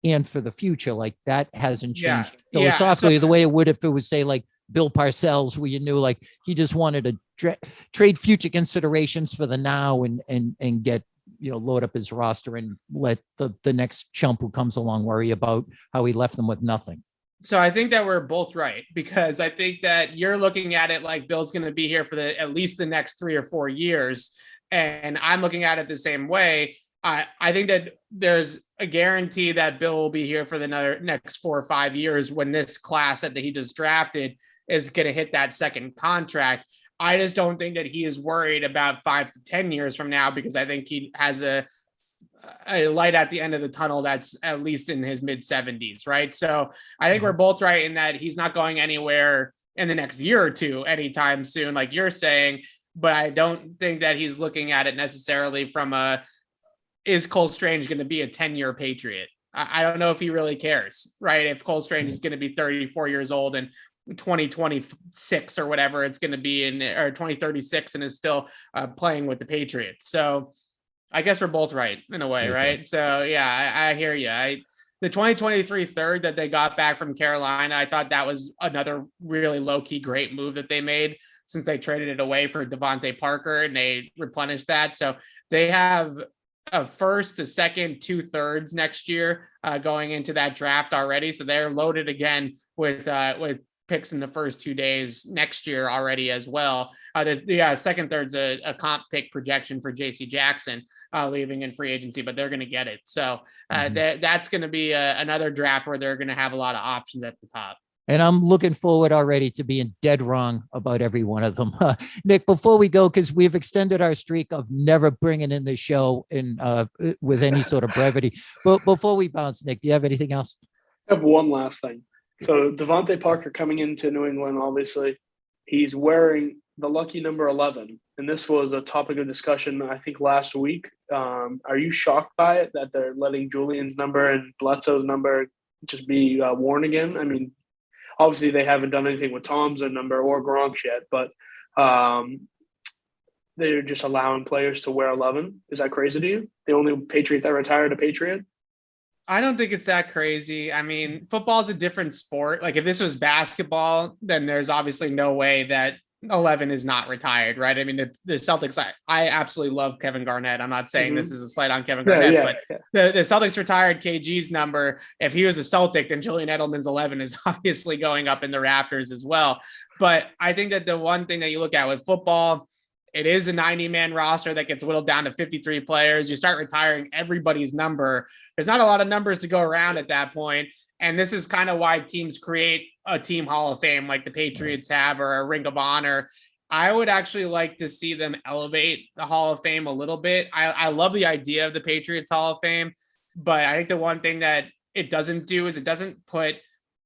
and for the future. Like, that hasn't changed philosophically the way it would if it was, say, like Bill Parcells, where you knew like he just wanted to trade future considerations for the now and get, you know, load up his roster and let the next chump who comes along worry about how he left them with nothing. So I think that we're both right, because I think that you're looking at it like Bill's going to be here for at least the next 3 or 4 years. And I'm looking at it the same way. I think that there's a guarantee that Bill will be here for the next 4 or 5 years when this class that he just drafted is going to hit that second contract. I just don't think that he is worried about 5 to 10 years from now, because I think he has a light at the end of the tunnel that's at least in his mid 70s, right? So I think we're both right in that he's not going anywhere in the next year or two anytime soon, like you're saying. But I don't think that he's looking at it necessarily from is Cole Strange going to be a 10-year Patriot? I don't know if he really cares, right? If Cole Strange is going to be 34 years old and 2026 or whatever it's going to be or 2036 and is still playing with the Patriots. So I guess we're both right in a way, right? So yeah, I hear you. The 2023 third that they got back from Carolina, I thought that was another really low-key great move that they made, since they traded it away for Devontae Parker and they replenished that. So they have a first, a second, 2 thirds next year going into that draft already. So they're loaded again with picks in the first 2 days next year already as well. The second third's a comp pick projection for JC Jackson leaving in free agency, but they're going to get it. So that's going to be another draft where they're going to have a lot of options at the top. And I'm looking forward already to being dead wrong about every one of them. Nick, before we go, because we've extended our streak of never bringing in the show with any sort of brevity. But before we bounce, Nick, do you have anything else? I have one last thing. So Devontae Parker coming into New England, obviously, he's wearing the lucky number 11. And this was a topic of discussion, I think, last week. Are you shocked by it that they're letting Julian's number and Bledsoe's number just be worn again? I mean, obviously, they haven't done anything with Tom's number or Gronk's yet, but they're just allowing players to wear 11. Is that crazy to you? The only Patriot that retired a Patriot? I don't think it's that crazy. I mean, football is a different sport. Like if this was basketball, then there's obviously no way that 11 is not retired, right? I mean, the Celtics, I absolutely love Kevin Garnett. I'm not saying this is a slight on Kevin Garnett, but the Celtics retired KG's number. If he was a Celtic, then Julian Edelman's 11 is obviously going up in the rafters as well. But I think that the one thing that you look at with football, it is a 90-man roster that gets whittled down to 53 players. You start retiring everybody's number. There's not a lot of numbers to go around at that point. And this is kind of why teams create a team Hall of Fame like the Patriots have, or a Ring of Honor. I would actually like to see them elevate the Hall of Fame a little bit. I love the idea of the Patriots Hall of Fame, but I think the one thing that it doesn't do is it doesn't put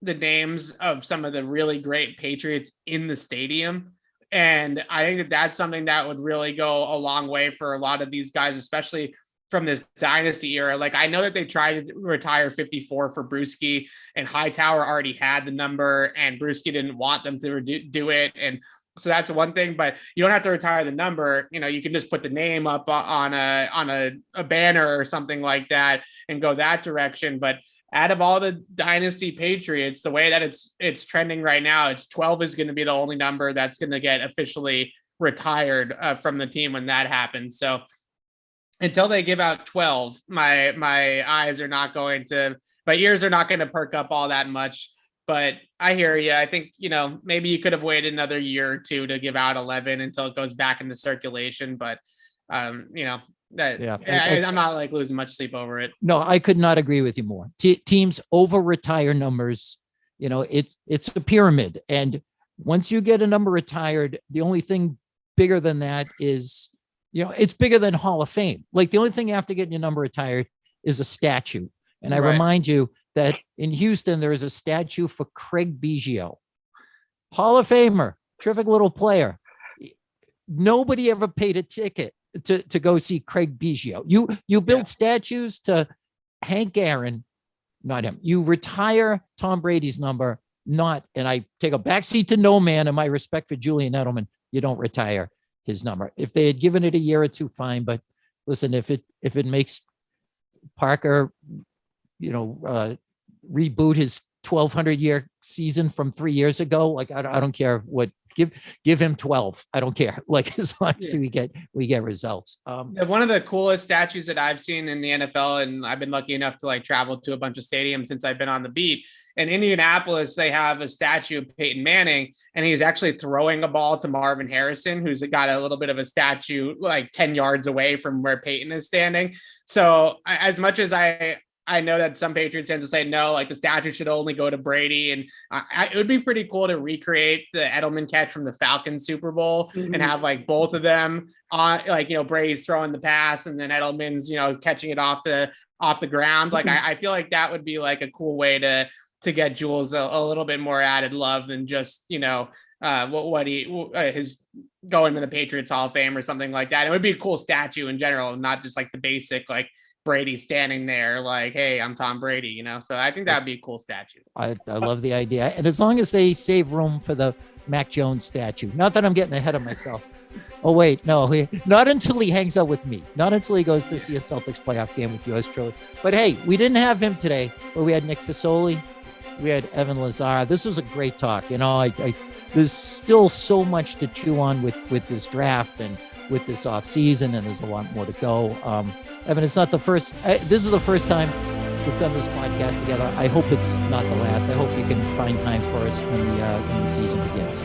the names of some of the really great Patriots in the stadium. And I think that that's something that would really go a long way for a lot of these guys, especially from this dynasty era. Like I know that they tried to retire 54 for Brewski, and Hightower already had the number and Brewski didn't want them to do it. And so that's one thing, but you don't have to retire the number. You know, you can just put the name up on a banner or something like that and go that direction. But out of all the dynasty Patriots, the way that it's trending right now, it's 12 is going to be the only number that's going to get officially retired from the team when that happens. So until they give out 12, my eyes are not going to, my ears are not going to perk up all that much. But I hear you. I think, you know, maybe you could have waited another year or two to give out 11 until it goes back into circulation. But, you know, I'm not like losing much sleep over it. No, I could not agree with you more. Teams over retire numbers. You know, it's a pyramid. And once you get a number retired, the only thing bigger than that is, you know, it's bigger than Hall of Fame. Like the only thing after getting your number retired is a statue. And I remind you that in Houston, there is a statue for Craig Biggio, Hall of Famer, terrific little player. Nobody ever paid a ticket to go see Craig Biggio. You build statues to Hank Aaron, not him. You retire Tom Brady's number, not, and I take a backseat to no man and my respect for Julian Edelman, you don't retire his number. If they had given it a year or two, fine. But listen, if it makes Parker, you know, reboot his 1,200-year season from 3 years ago, like I don't care what. Give him 12. I don't care. Like as long as we get results. One of the coolest statues that I've seen in the NFL, and I've been lucky enough to like travel to a bunch of stadiums since I've been on the beat. In Indianapolis, they have a statue of Peyton Manning, and he's actually throwing a ball to Marvin Harrison, who's got a little bit of a statue like 10 yards away from where Peyton is standing. So as much as I know that some Patriots fans will say, no, like the statue should only go to Brady. And it would be pretty cool to recreate the Edelman catch from the Falcons Super Bowl and have like both of them on, like, you know, Brady's throwing the pass and then Edelman's, you know, catching it off the ground. Like, I feel like that would be like a cool way to get Jules a little bit more added love than just, you know, his going to the Patriots Hall of Fame or something like that. It would be a cool statue in general, not just like the basic, like, Brady standing there like, hey, I'm Tom Brady, you know? So I think that'd be a cool statue. I love the idea. And as long as they save room for the Mac Jones statue, not that I'm getting ahead of myself. Oh, wait, no, not until he hangs out with me, not until he goes to see a Celtics playoff game with yours truly. But hey, we didn't have him today, but we had Nick Fasoli, we had Evan Lazar. This was a great talk. You know, there's still so much to chew on with this draft and with this off season, and there's a lot more to go. Evan, it's not the first. This is the first time we've done this podcast together. I hope it's not the last. I hope you can find time for us when the season begins.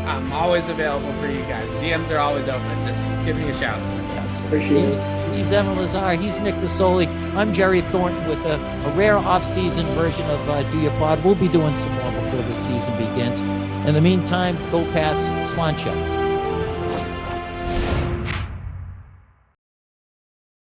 I'm always available for you guys. DMs are always open. Just give me a shout. Appreciate He's, it. he's Evan Lazar. He's Nick DeSoli. I'm Jerry Thornton with a rare off-season version of Do Your Pod. We'll be doing some more before the season begins. In the meantime, go Pats, Swan Show.